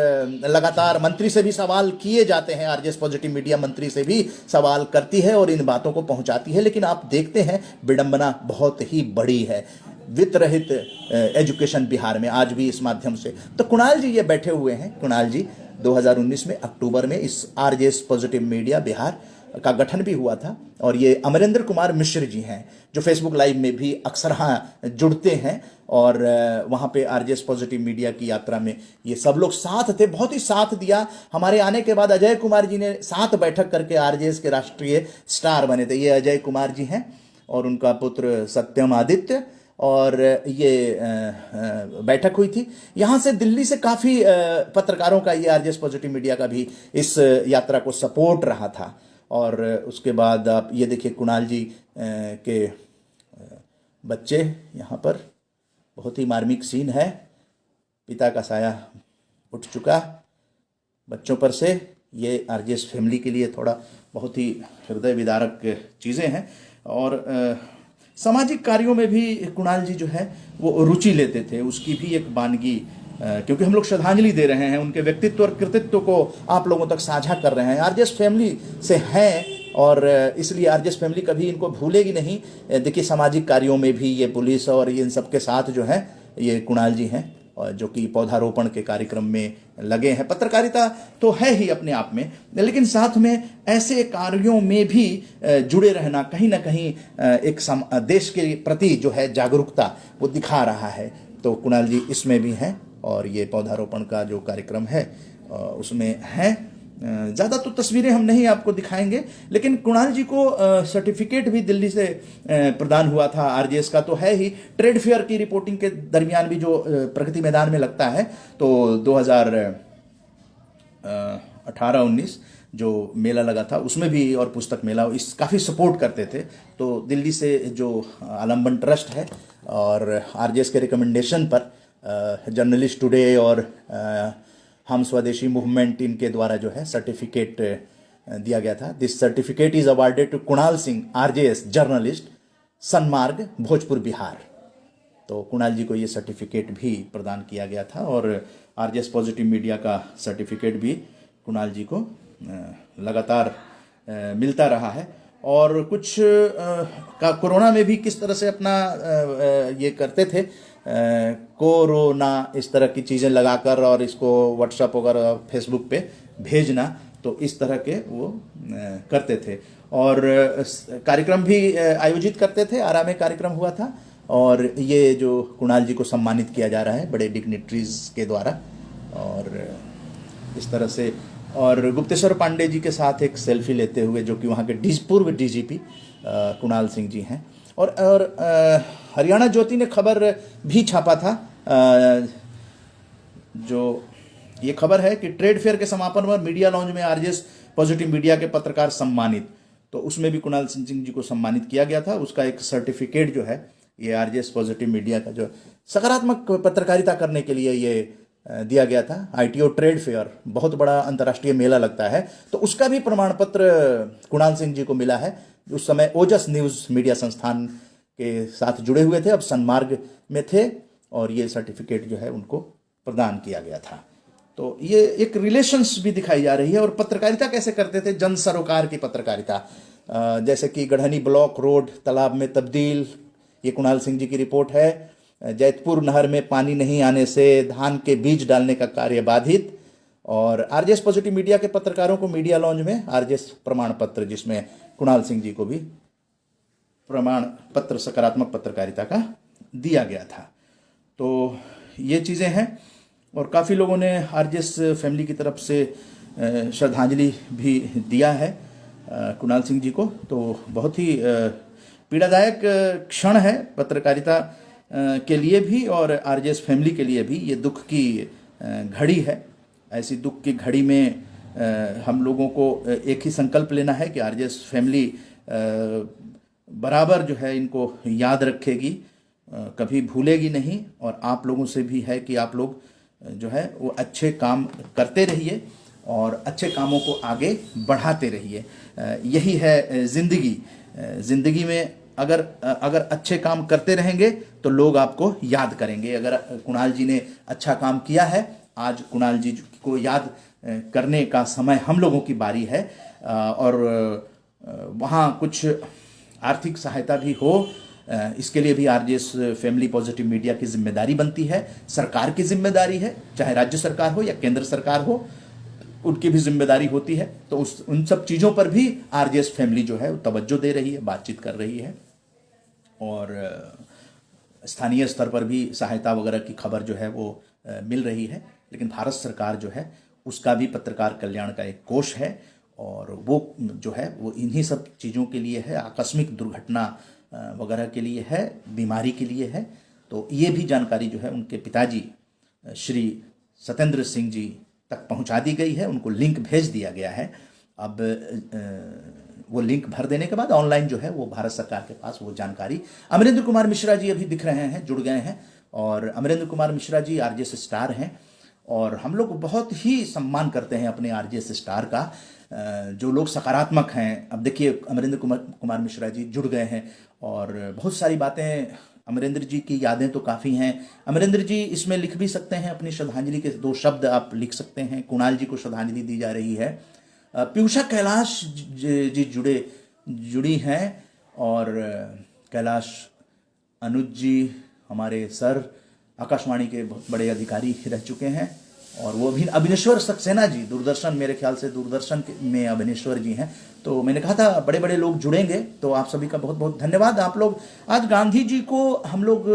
लगातार मंत्री से भी सवाल किए जाते हैं। आरजेएस पॉजिटिव मीडिया मंत्री से भी सवाल करती है और इन बातों को पहुंचाती है, लेकिन आप देखते हैं विडंबना बहुत ही बड़ी है। वित्त रहित एजुकेशन बिहार में आज भी इस माध्यम से। तो कुणाल जी ये बैठे हुए हैं। कुणाल जी 2019 में अक्टूबर में इस आरजेएस पॉजिटिव मीडिया बिहार का गठन भी हुआ था, और ये अमरेंद्र कुमार मिश्र जी हैं जो फेसबुक लाइव में भी अक्सर जुड़ते हैं, और वहाँ पे आरजेएस पॉजिटिव मीडिया की यात्रा में ये सब लोग साथ थे, बहुत ही साथ दिया। हमारे आने के बाद अजय कुमार जी ने साथ बैठक करके आरजेएस के राष्ट्रीय स्टार बने थे। ये अजय कुमार जी हैं और उनका पुत्र सत्यम आदित्य, और ये बैठक हुई थी। यहाँ से दिल्ली से काफ़ी पत्रकारों का ये आरजेएस पॉजिटिव मीडिया का भी इस यात्रा को सपोर्ट रहा था। और उसके बाद आप ये देखिए कुणाल जी के बच्चे, यहाँ पर बहुत ही मार्मिक सीन है। पिता का साया उठ चुका बच्चों पर से। ये आरजेएस फैमिली के लिए थोड़ा बहुत ही हृदय विदारक चीज़ें हैं। और सामाजिक कार्यों में भी कुणाल जी जो है वो रुचि लेते थे। उसकी भी एक वानगी, क्योंकि हम लोग श्रद्धांजलि दे रहे हैं, उनके व्यक्तित्व और कृतित्व को आप लोगों तक साझा कर रहे हैं। आरजेएस फैमिली से हैं और इसलिए आरजेएस फैमिली कभी इनको भूलेगी नहीं। देखिए सामाजिक कार्यों में भी ये पुलिस और इन सब के साथ जो है ये कुणाल जी हैं, और जो कि पौधारोपण के कार्यक्रम में लगे हैं। पत्रकारिता तो है ही अपने आप में, लेकिन साथ में ऐसे कार्यों में भी जुड़े रहना कहीं ना कहीं एक देश के प्रति जो है जागरूकता वो दिखा रहा है। तो कुणाल जी इसमें भी हैं, और ये पौधारोपण का जो कार्यक्रम है उसमें है। ज़्यादा तो तस्वीरें हम नहीं आपको दिखाएंगे, लेकिन कुणाल जी को सर्टिफिकेट भी दिल्ली से प्रदान हुआ था आरजेएस का, तो है ही। ट्रेड फेयर की रिपोर्टिंग के दरमियान भी जो प्रगति मैदान में लगता है, तो 2018-19 जो मेला लगा था उसमें भी, और पुस्तक मेला, इस काफ़ी सपोर्ट करते थे। तो दिल्ली से जो आलम्बन ट्रस्ट है और आरजेएस के रिकमेंडेशन पर जर्नलिस्ट टुडे और हम स्वदेशी मूवमेंट, इनके द्वारा जो है सर्टिफिकेट दिया गया था। This certificate is awarded to Kunal Singh RJS journalist, Sanmarg, Bhojpur, Bihar. तो कुणाल जी को ये सर्टिफिकेट भी प्रदान किया गया था, और आरजेएस पॉजिटिव मीडिया का सर्टिफिकेट भी कुणाल जी को लगातार मिलता रहा है। और कुछ का कोरोना में भी किस तरह से अपना ये करते थे, कोरोना इस तरह की चीज़ें लगाकर, और इसको व्हाट्सएप वगैरह फेसबुक पे भेजना, तो इस तरह के वो करते थे। और कार्यक्रम भी आयोजित करते थे। आरा में कार्यक्रम हुआ था, और ये जो कुणाल जी को सम्मानित किया जा रहा है बड़े डिग्निटरीज के द्वारा। और इस तरह से और गुप्तेश्वर पांडे जी के साथ एक सेल्फी लेते हुए, जो कि वहाँ के पूर्व डीजीपी कुणाल सिंह जी हैं। और हरियाणा ज्योति ने खबर भी छापा था, जो ये खबर है कि ट्रेड फेयर के समापन पर मीडिया लॉन्च में आरजेएस पॉजिटिव मीडिया के पत्रकार सम्मानित, तो उसमें भी कुणाल सिंह जी को सम्मानित किया गया था। उसका एक सर्टिफिकेट जो है, ये आरजेएस पॉजिटिव मीडिया का जो सकारात्मक पत्रकारिता करने के लिए ये दिया गया था। आईटीओ ट्रेड फेयर बहुत बड़ा अंतर्राष्ट्रीय मेला लगता है, तो उसका भी प्रमाण पत्र कुणाल सिंह जी को मिला है। उस समय ओजस न्यूज़ मीडिया संस्थान के साथ जुड़े हुए थे, अब सन्मार्ग में थे, और ये सर्टिफिकेट जो है उनको प्रदान किया गया था। तो ये एक रिलेशंस भी दिखाई जा रही है। और पत्रकारिता कैसे करते थे, जन सरोकार की पत्रकारिता, जैसे कि गढ़नी ब्लॉक रोड तालाब में तब्दील, ये कुणाल सिंह जी की रिपोर्ट है। जैतपुर नहर में पानी नहीं आने से धान के बीज डालने का कार्य बाधित। और आरजेएस पॉजिटिव मीडिया के पत्रकारों को मीडिया लॉन्च में आरजेएस प्रमाण पत्र, जिसमें कुणाल सिंह जी को भी प्रमाण पत्र सकारात्मक पत्रकारिता का दिया गया था। तो ये चीज़ें हैं। और काफ़ी लोगों ने आरजेएस फैमिली की तरफ से श्रद्धांजलि भी दिया है कुणाल सिंह जी को। तो बहुत ही पीड़ादायक क्षण है पत्रकारिता के लिए भी और आरजेएस फैमिली के लिए भी। ये दुख की घड़ी है। ऐसी दुख की घड़ी में हम लोगों को एक ही संकल्प लेना है कि आरजेएस फैमिली बराबर जो है इनको याद रखेगी, कभी भूलेगी नहीं। और आप लोगों से भी है कि आप लोग जो है वो अच्छे काम करते रहिए और अच्छे कामों को आगे बढ़ाते रहिए। यही है ज़िंदगी में। अगर अच्छे काम करते रहेंगे तो लोग आपको याद करेंगे। अगर कुणाल जी ने अच्छा काम किया है, आज कुणाल जी को याद करने का समय हम लोगों की बारी है। और वहाँ कुछ आर्थिक सहायता भी हो, इसके लिए भी आरजेएस फैमिली पॉजिटिव मीडिया की जिम्मेदारी बनती है, सरकार की जिम्मेदारी है, चाहे राज्य सरकार हो या केंद्र सरकार हो, उनकी भी जिम्मेदारी होती है। तो उन सब चीज़ों पर भी आरजेएस फैमिली जो है वो तवज्जो दे रही है, बातचीत कर रही है। और स्थानीय स्तर पर भी सहायता वगैरह की खबर जो है वो मिल रही है। लेकिन भारत सरकार जो है उसका भी पत्रकार कल्याण का एक कोष है, और वो जो है वो इन्हीं सब चीज़ों के लिए है, आकस्मिक दुर्घटना वगैरह के लिए है, बीमारी के लिए है। तो ये भी जानकारी जो है उनके पिताजी श्री सत्येंद्र सिंह जी तक पहुंचा दी गई है, उनको लिंक भेज दिया गया है। अब वो लिंक भर देने के बाद ऑनलाइन जो है वो भारत सरकार के पास वो जानकारी। अमरेंद्र कुमार मिश्रा जी अभी दिख रहे हैं, जुड़ गए हैं। और अमरेंद्र कुमार मिश्रा जी आरजेएस स्टार हैं, और हम लोग बहुत ही सम्मान करते हैं अपने आरजेएस स्टार का, जो लोग सकारात्मक हैं। अब देखिए अमरेंद्र कुमार मिश्रा जी जुड़ गए हैं, और बहुत सारी बातें, अमरेंद्र जी की यादें तो काफ़ी हैं। अमरेंद्र जी इसमें लिख भी सकते हैं, अपनी श्रद्धांजलि के 2 शब्द आप लिख सकते हैं। कुणाल जी को श्रद्धांजलि दी जा रही है। पीयूषा कैलाश जी जुड़ी हैं, और कैलाश अनुज जी हमारे सर आकाशवाणी के बहुत बड़े अधिकारी रह चुके हैं। और वो भी अभिनेश्वर सक्सेना जी, दूरदर्शन, मेरे ख्याल से दूरदर्शन में अभिनेश्वर जी हैं। तो मैंने कहा था बड़े बड़े लोग जुड़ेंगे, तो आप सभी का बहुत बहुत धन्यवाद। आप लोग आज गांधी जी को हम लोग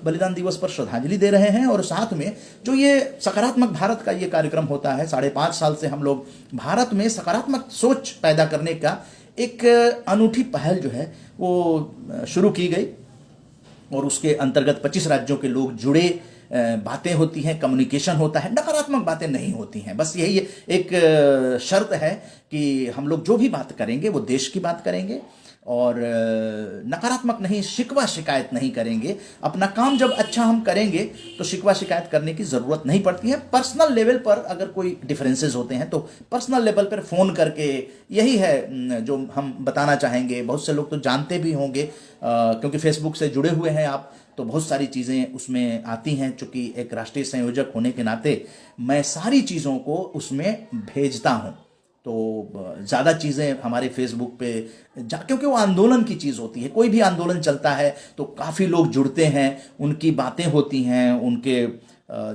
बलिदान दिवस पर श्रद्धांजलि दे रहे हैं, और साथ में जो ये सकारात्मक भारत का ये कार्यक्रम होता है, 5.5 साल से हम लोग भारत में सकारात्मक सोच पैदा करने का एक अनूठी पहल जो है वो शुरू की गई। और उसके अंतर्गत 25 राज्यों के लोग जुड़े, बातें होती हैं, कम्युनिकेशन होता है, नकारात्मक बातें नहीं होती हैं। बस यही एक शर्त है कि हम लोग जो भी बात करेंगे वो देश की बात करेंगे, और नकारात्मक नहीं, शिकवा शिकायत नहीं करेंगे। अपना काम जब अच्छा हम करेंगे तो शिकवा शिकायत करने की ज़रूरत नहीं पड़ती है। पर्सनल लेवल पर अगर कोई डिफरेंसेस होते हैं तो पर्सनल लेवल पर फ़ोन करके, यही है जो हम बताना चाहेंगे। बहुत से लोग तो जानते भी होंगे, क्योंकि फेसबुक से जुड़े हुए हैं आप, तो बहुत सारी चीज़ें उसमें आती हैं। चूँकि एक राष्ट्रीय संयोजक होने के नाते मैं सारी चीज़ों को उसमें भेजता हूँ, तो ज़्यादा चीज़ें हमारे फेसबुक पे क्योंकि वो आंदोलन की चीज़ होती है। कोई भी आंदोलन चलता है तो काफ़ी लोग जुड़ते हैं, उनकी बातें होती हैं, उनके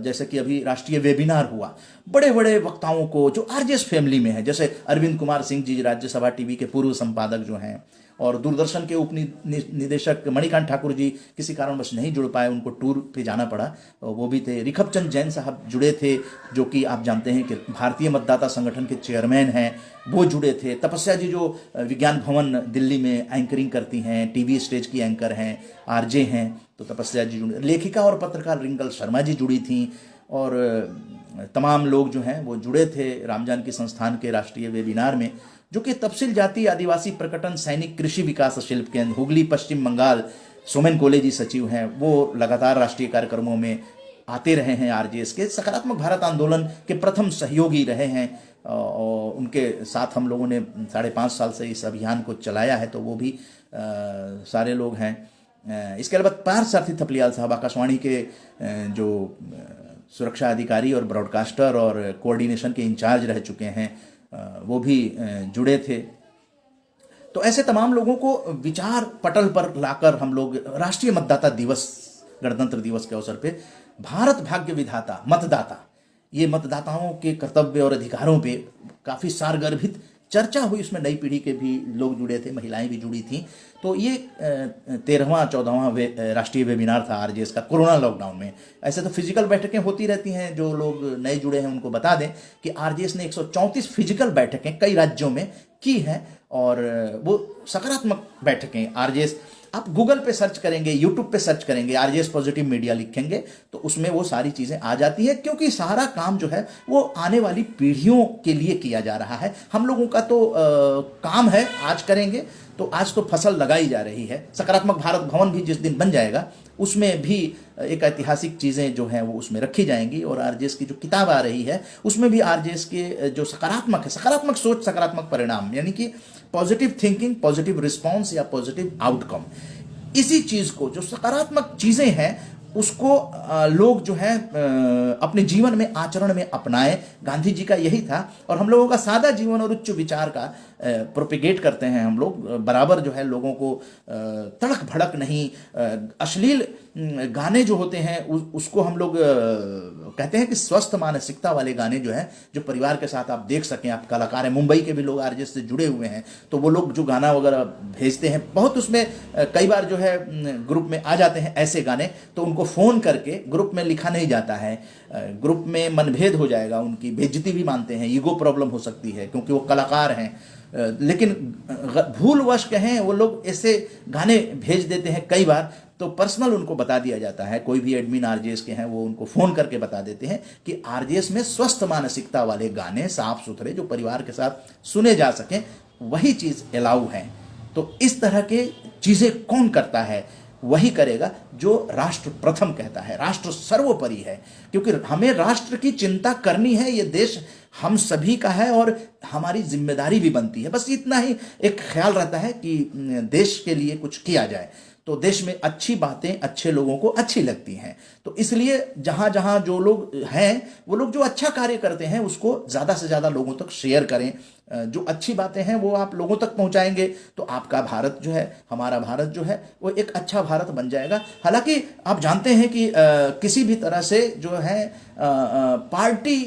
जैसे कि अभी राष्ट्रीय वेबिनार हुआ, बड़े बड़े वक्ताओं को जो आरजेएस फैमिली में है, जैसे अरविंद कुमार सिंह जी राज्यसभा टीवी के पूर्व संपादक जो हैं, और दूरदर्शन के उप निदेशक मणिकांत ठाकुर जी किसी कारणवश नहीं जुड़ पाए, उनको टूर पे जाना पड़ा, वो भी थे। रिखप चंद जैन साहब जुड़े थे, जो कि आप जानते हैं कि भारतीय मतदाता संगठन के चेयरमैन हैं, वो जुड़े थे। तपस्या जी जो विज्ञान भवन दिल्ली में एंकरिंग करती हैं, टीवी स्टेज की एंकर हैं, आरजे हैं, तो तपस्या जी जुड़े। लेखिका और पत्रकार रिंकल शर्मा जी जुड़ी थी, और तमाम लोग जो हैं वो जुड़े थे राम जानकी संस्थान के राष्ट्रीय वेबिनार में, जो कि तपसील जाति आदिवासी प्रकटन सैनिक कृषि विकास शिल्प केंद्र हुगली पश्चिम बंगाल सोमेन कोले जी सचिव हैं, वो लगातार राष्ट्रीय कार्यक्रमों में आते रहे हैं। आरजेएस के सकारात्मक भारत आंदोलन के प्रथम सहयोगी रहे हैं, और उनके साथ हम लोगों ने 5.5 साल से इस अभियान को चलाया है, तो वो भी सारे लोग हैं। इसके अलावा पार्थ सारथी थपलियाल साहब आकाशवाणी के जो सुरक्षा अधिकारी और ब्रॉडकास्टर और कोऑर्डिनेशन के इंचार्ज रह चुके हैं, वो भी जुड़े थे। तो ऐसे तमाम लोगों को विचार पटल पर लाकर हम लोग राष्ट्रीय मतदाता दिवस, गणतंत्र दिवस के अवसर पे भारत भाग्य विधाता मतदाता, ये मतदाताओं के कर्तव्य और अधिकारों पे काफ़ी सारगर्भित चर्चा हुई। उसमें नई पीढ़ी के भी लोग जुड़े थे, महिलाएं भी जुड़ी थीं। तो ये 13वां राष्ट्रीय वेबिनार था आरजेएस का कोरोना लॉकडाउन में। ऐसे तो फिजिकल बैठकें होती रहती हैं, जो लोग नए जुड़े हैं उनको बता दें कि आरजेएस ने 134 फिजिकल बैठकें कई राज्यों में की हैं, और वो सकारात्मक बैठकें। आरजेएस आप गूगल पे सर्च करेंगे, यूट्यूब पे सर्च करेंगे, आरजेएस पॉजिटिव मीडिया लिखेंगे तो उसमें वो सारी चीज़ें आ जाती है, क्योंकि सारा काम जो है वो आने वाली पीढ़ियों के लिए किया जा रहा है। हम लोगों का तो काम है, आज करेंगे, तो आज तो फसल लगाई जा रही है। सकारात्मक भारत भवन भी जिस दिन बन जाएगा उसमें भी एक ऐतिहासिक चीज़ें जो हैं वो उसमें रखी जाएंगी, और आरजेएस की जो किताब आ रही है उसमें भी आरजेएस के जो सकारात्मक है, सकारात्मक सोच सकारात्मक परिणाम, यानी कि पॉजिटिव थिंकिंग पॉजिटिव रिस्पॉन्स या पॉजिटिव आउटकम, इसी चीज़ को, जो सकारात्मक चीज़ें हैं उसको लोग जो है अपने जीवन में आचरण में अपनाएं। गांधी जी का यही था, और हम लोगों का सादा जीवन और उच्च विचार का प्रोपिगेट करते हैं हम लोग। बराबर जो है लोगों को तड़क भड़क नहीं, अश्लील गाने जो होते हैं उसको हम लोग कहते हैं कि स्वस्थ मानसिकता वाले गाने जो हैं, जो परिवार के साथ आप देख सकें। आप कलाकार हैं, मुंबई के भी लोग आरजेएस से जुड़े हुए हैं, तो वो लोग जो गाना वगैरह भेजते हैं, बहुत उसमें कई बार जो है ग्रुप में आ जाते हैं ऐसे गाने, तो उनको फ़ोन करके ग्रुप में लिखा नहीं जाता है, ग्रुप में मनभेद हो जाएगा, उनकी बेइज्जती भी मानते हैं, ईगो प्रॉब्लम हो सकती है क्योंकि वो कलाकार हैं। लेकिन भूलवश कहें वो लोग ऐसे गाने भेज देते हैं कई बार, तो पर्सनल उनको बता दिया जाता है, कोई भी एडमिन आरजेएस के हैं वो उनको फ़ोन करके बता देते हैं कि आरजेएस में स्वस्थ मानसिकता वाले गाने, साफ सुथरे, जो परिवार के साथ सुने जा सकें, वही चीज़ अलाउ है। तो इस तरह के चीज़ें कौन करता है? वही करेगा जो राष्ट्र प्रथम कहता है, राष्ट्र सर्वोपरि है, क्योंकि हमें राष्ट्र की चिंता करनी है। ये देश हम सभी का है और हमारी जिम्मेदारी भी बनती है। बस इतना ही एक ख्याल रहता है कि देश के लिए कुछ किया जाए, तो देश में अच्छी बातें अच्छे लोगों को अच्छी लगती हैं। तो इसलिए जहाँ जहाँ जो लोग हैं, वो लोग जो अच्छा कार्य करते हैं उसको ज़्यादा से ज़्यादा लोगों तक शेयर करें। जो अच्छी बातें हैं वो आप लोगों तक पहुंचाएंगे तो आपका भारत जो है, हमारा भारत जो है, वो एक अच्छा भारत बन जाएगा। हालांकि आप जानते हैं कि किसी भी तरह से जो है पार्टी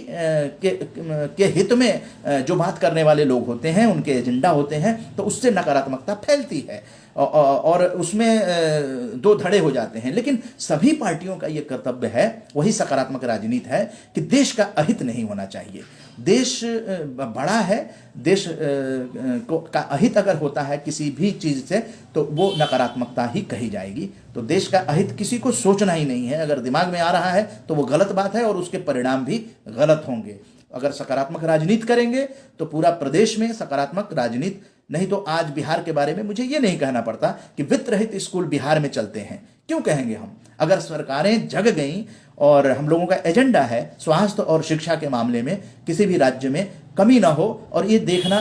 के हित में जो बात करने वाले लोग होते हैं, उनके एजेंडा होते हैं, तो उससे नकारात्मकता फैलती है और उसमें दो धड़े हो जाते हैं। लेकिन सभी पार्टियों का ये कर्तव्य है, वही सकारात्मक राजनीति है, कि देश का अहित नहीं होना चाहिए। देश बड़ा है, देश का अहित अगर होता है किसी भी चीज़ से तो वो नकारात्मकता ही कही जाएगी। तो देश का अहित किसी को सोचना ही नहीं है। अगर दिमाग में आ रहा है तो वो गलत बात है और उसके परिणाम भी गलत होंगे। अगर सकारात्मक राजनीति करेंगे तो पूरा प्रदेश में सकारात्मक राजनीति, नहीं तो आज बिहार के बारे में मुझे ये नहीं कहना पड़ता कि वित्त रहित स्कूल बिहार में चलते हैं। क्यों कहेंगे हम? अगर सरकारें जग गईं और हम लोगों का एजेंडा है स्वास्थ्य और शिक्षा के मामले में किसी भी राज्य में कमी ना हो, और ये देखना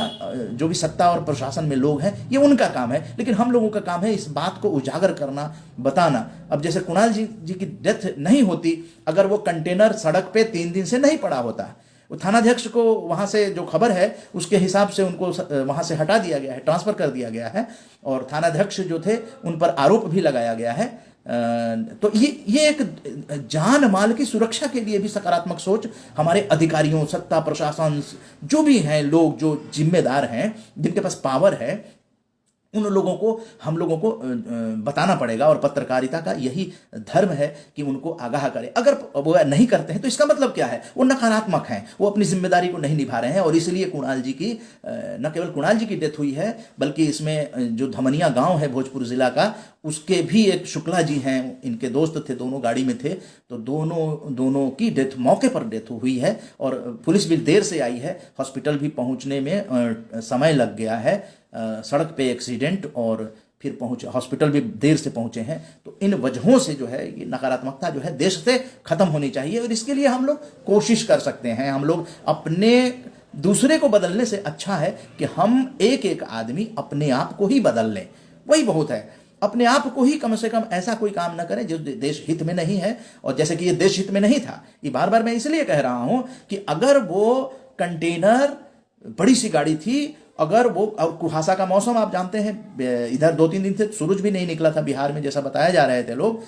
जो भी सत्ता और प्रशासन में लोग हैं ये उनका काम है, लेकिन हम लोगों का काम है इस बात को उजागर करना, बताना। अब जैसे कुणाल जी की डेथ नहीं होती अगर वो कंटेनर सड़क पे 3 दिन से नहीं पड़ा होता। वो थानाध्यक्ष को वहाँ से जो खबर है उसके हिसाब से उनको वहाँ से हटा दिया गया है, ट्रांसफ़र कर दिया गया है, और थानाध्यक्ष जो थे उन पर आरोप भी लगाया गया है। तो ये एक जान माल की सुरक्षा के लिए भी सकारात्मक सोच हमारे अधिकारियों, सत्ता प्रशासन, जो भी हैं लोग जो जिम्मेदार हैं, जिनके पास पावर है, उन लोगों को, हम लोगों को बताना पड़ेगा, और पत्रकारिता का यही धर्म है कि उनको आगाह करें। अगर वो नहीं करते हैं तो इसका मतलब क्या है, वो नकारात्मक हैं, वो अपनी जिम्मेदारी को नहीं निभा रहे हैं। और इसलिए कुणाल जी की, न केवल कुणाल जी की डेथ हुई है, बल्कि इसमें जो धमनिया गांव है भोजपुर जिला का, उसके भी एक शुक्ला जी हैं, इनके दोस्त थे, दोनों गाड़ी में थे, तो दोनों की डेथ, मौके पर डेथ हुई है। और पुलिस भी देर से आई है, हॉस्पिटल भी पहुंचने में समय लग गया है, सड़क पे एक्सीडेंट, और फिर पहुंचे हॉस्पिटल भी देर से पहुंचे हैं। तो इन वजहों से जो है ये नकारात्मकता जो है देश से खत्म होनी चाहिए, और इसके लिए हम लोग कोशिश कर सकते हैं। हम लोग अपने दूसरे को बदलने से अच्छा है कि हम एक एक आदमी अपने आप को ही बदल लें, वही बहुत है। अपने आप को ही कम से कम ऐसा कोई काम ना करें जो देश हित में नहीं है। और जैसे कि ये देश हित में नहीं था, ये बार बार मैं इसलिए कह रहा हूं कि अगर वो कंटेनर, बड़ी सी गाड़ी थी, अगर वो, और कुहासा का मौसम आप जानते हैं, इधर 2-3 दिन से सूरज भी नहीं निकला था बिहार में, जैसा बताया जा रहे थे लोग,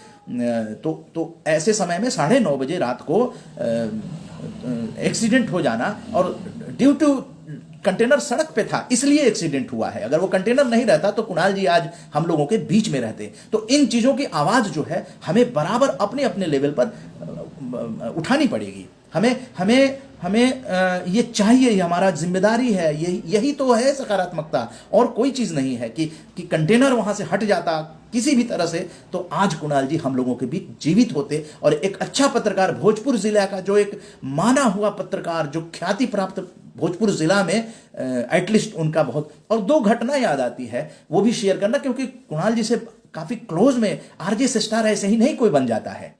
तो ऐसे समय में 9:30 बजे रात को एक्सीडेंट हो जाना, और ड्यू टू कंटेनर सड़क पे था इसलिए एक्सीडेंट हुआ है। अगर वो कंटेनर नहीं रहता तो कुणाल जी आज हम लोगों के बीच में रहते। तो इन चीजों की आवाज जो है हमें बराबर अपने अपने लेवल पर उठानी पड़ेगी। हमें ये चाहिए, ये हमारा जिम्मेदारी है, यही तो है सकारात्मकता, और कोई चीज नहीं है कि कंटेनर वहां से हट जाता किसी भी तरह से, तो आज कुणाल जी हम लोगों के बीच जीवित होते, और एक अच्छा पत्रकार, भोजपुर जिला का जो एक माना हुआ पत्रकार, जो ख्याति प्राप्त भोजपुर जिला में, एटलीस्ट उनका बहुत। और 2 घटना याद आती है, वो भी शेयर करना, क्योंकि कुणाल जी से काफी क्लोज में, आरजे स्टार ऐसे ही नहीं कोई बन जाता है।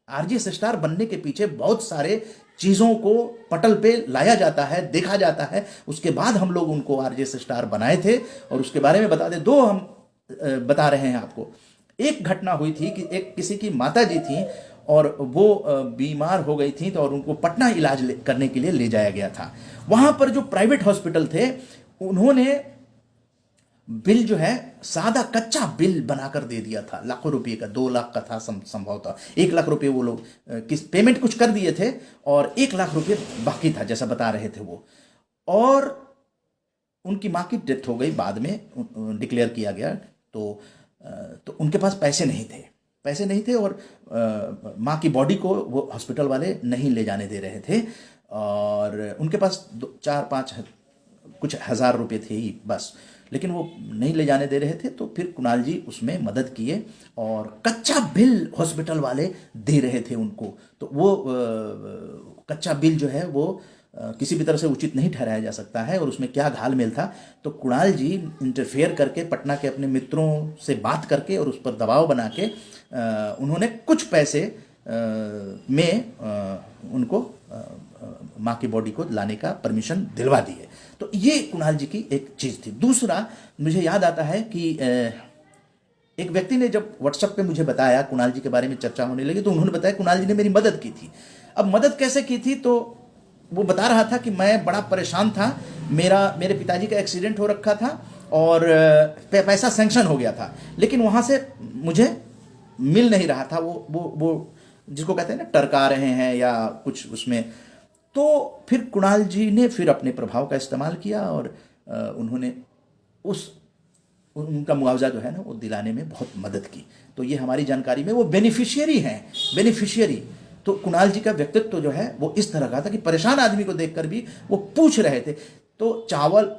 आरजे स्टार बनने के पीछे बहुत सारे चीजों को पटल पे लाया जाता है, देखा जाता है, उसके बाद हम लोग उनको आरजे स्टार बनाए थे। और उसके बारे में बता दें, 2 हम बता रहे हैं आपको। एक घटना हुई थी कि एक किसी की माता जी थी, और वो बीमार हो गई थी, तो और उनको पटना इलाज करने के लिए ले जाया गया था। वहां पर जो प्राइवेट हॉस्पिटल थे, उन्होंने बिल जो है सादा कच्चा बिल बनाकर दे दिया था, लाखों रुपए का, 2 लाख का था संभवतः, 1 लाख रुपए वो लोग किस पेमेंट कुछ कर दिए थे, और 1 लाख रुपए बाकी था, जैसा बता रहे थे वो। और उनकी माँ की डेथ हो गई, बाद में डिक्लेयर किया गया, तो उनके पास पैसे नहीं थे, और माँ की बॉडी को वो हॉस्पिटल वाले नहीं ले जाने दे रहे थे, और उनके पास 4-5 कुछ हज़ार रुपए थे ही बस, लेकिन वो नहीं ले जाने दे रहे थे। तो फिर कुणाल जी उसमें मदद किए, और कच्चा बिल हॉस्पिटल वाले दे रहे थे उनको। तो वो कच्चा बिल जो है वो किसी भी तरह से उचित नहीं ठहराया जा सकता है, और उसमें क्या घालमेल था। तो कुणाल जी इंटरफेयर करके, पटना के अपने मित्रों से बात करके, और उस पर दबाव बना के उन्होंने कुछ पैसे में उनको माँ की बॉडी को लाने का परमिशन दिलवा दी है। तो ये कुणाल जी की एक चीज थी। दूसरा मुझे याद आता है कि एक व्यक्ति ने जब व्हाट्सएप पे मुझे बताया, कुणाल जी के बारे में चर्चा होने लगी, तो उन्होंने बताया कुणाल जी ने मेरी मदद की थी। अब मदद कैसे की थी, तो वो बता रहा था कि मैं बड़ा परेशान था, मेरे पिताजी का एक्सीडेंट हो रखा था, और पैसा सैंक्शन हो गया था, लेकिन वहां से मुझे मिल नहीं रहा था। वो जिसको कहते हैं ना, टरका रहे हैं या कुछ उसमें। तो फिर कुणाल जी ने फिर अपने प्रभाव का इस्तेमाल किया, और उन्होंने उनका मुआवजा जो है ना वो दिलाने में बहुत मदद की। तो ये हमारी जानकारी में वो बेनिफिशियरी हैं, बेनिफिशियरी। तो कुणाल जी का व्यक्तित्व जो है वो इस तरह का था कि परेशान आदमी को देखकर भी वो पूछ रहे थे। तो चावल,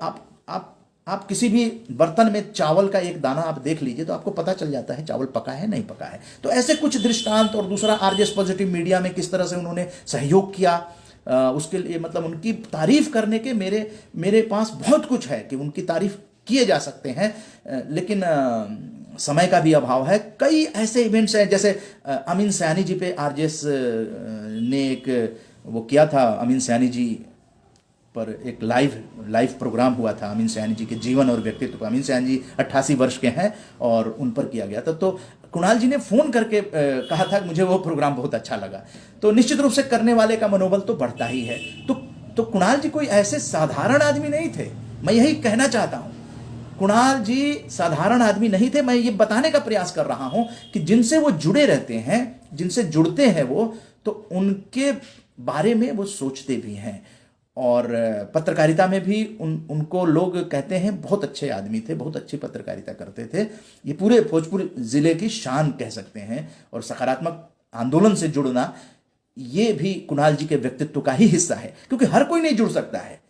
आप किसी भी बर्तन में चावल का एक दाना आप देख लीजिए तो आपको पता चल जाता है चावल पका है नहीं पका है। तो ऐसे कुछ दृष्टांत। और दूसरा, आरजेएस पॉजिटिव मीडिया में किस तरह से उन्होंने सहयोग किया, उसके लिए मतलब उनकी तारीफ करने के मेरे पास बहुत कुछ है कि उनकी तारीफ किए जा सकते हैं, लेकिन समय का भी अभाव है। कई ऐसे इवेंट्स हैं, जैसे अमीन सयानी जी पे आरजेएस ने एक वो किया था, अमीन सयानी जी पर एक लाइव प्रोग्राम हुआ था, अमीन सयानी जी के जीवन और व्यक्तित्व पर। अमीन सयानी जी 88 वर्ष के हैं और उन पर किया गया था। तो कुणाल जी ने फोन करके कहा था कि मुझे वो प्रोग्राम बहुत अच्छा लगा। तो निश्चित रूप से करने वाले का मनोबल तो बढ़ता ही है। तो कुणाल जी कोई ऐसे साधारण आदमी नहीं थे, मैं यही कहना चाहता हूं। कुणाल जी साधारण आदमी नहीं थे। मैं ये बताने का प्रयास कर रहा हूं कि जिनसे वो जुड़े रहते हैं, जिनसे जुड़ते हैं वो, तो उनके बारे में वो सोचते भी हैं। और पत्रकारिता में भी उनको लोग कहते हैं बहुत अच्छे आदमी थे, बहुत अच्छी पत्रकारिता करते थे। ये पूरे भोजपुर ज़िले की शान कह सकते हैं। और सकारात्मक आंदोलन से जुड़ना ये भी कुणाल जी के व्यक्तित्व का ही हिस्सा है, क्योंकि हर कोई नहीं जुड़ सकता है,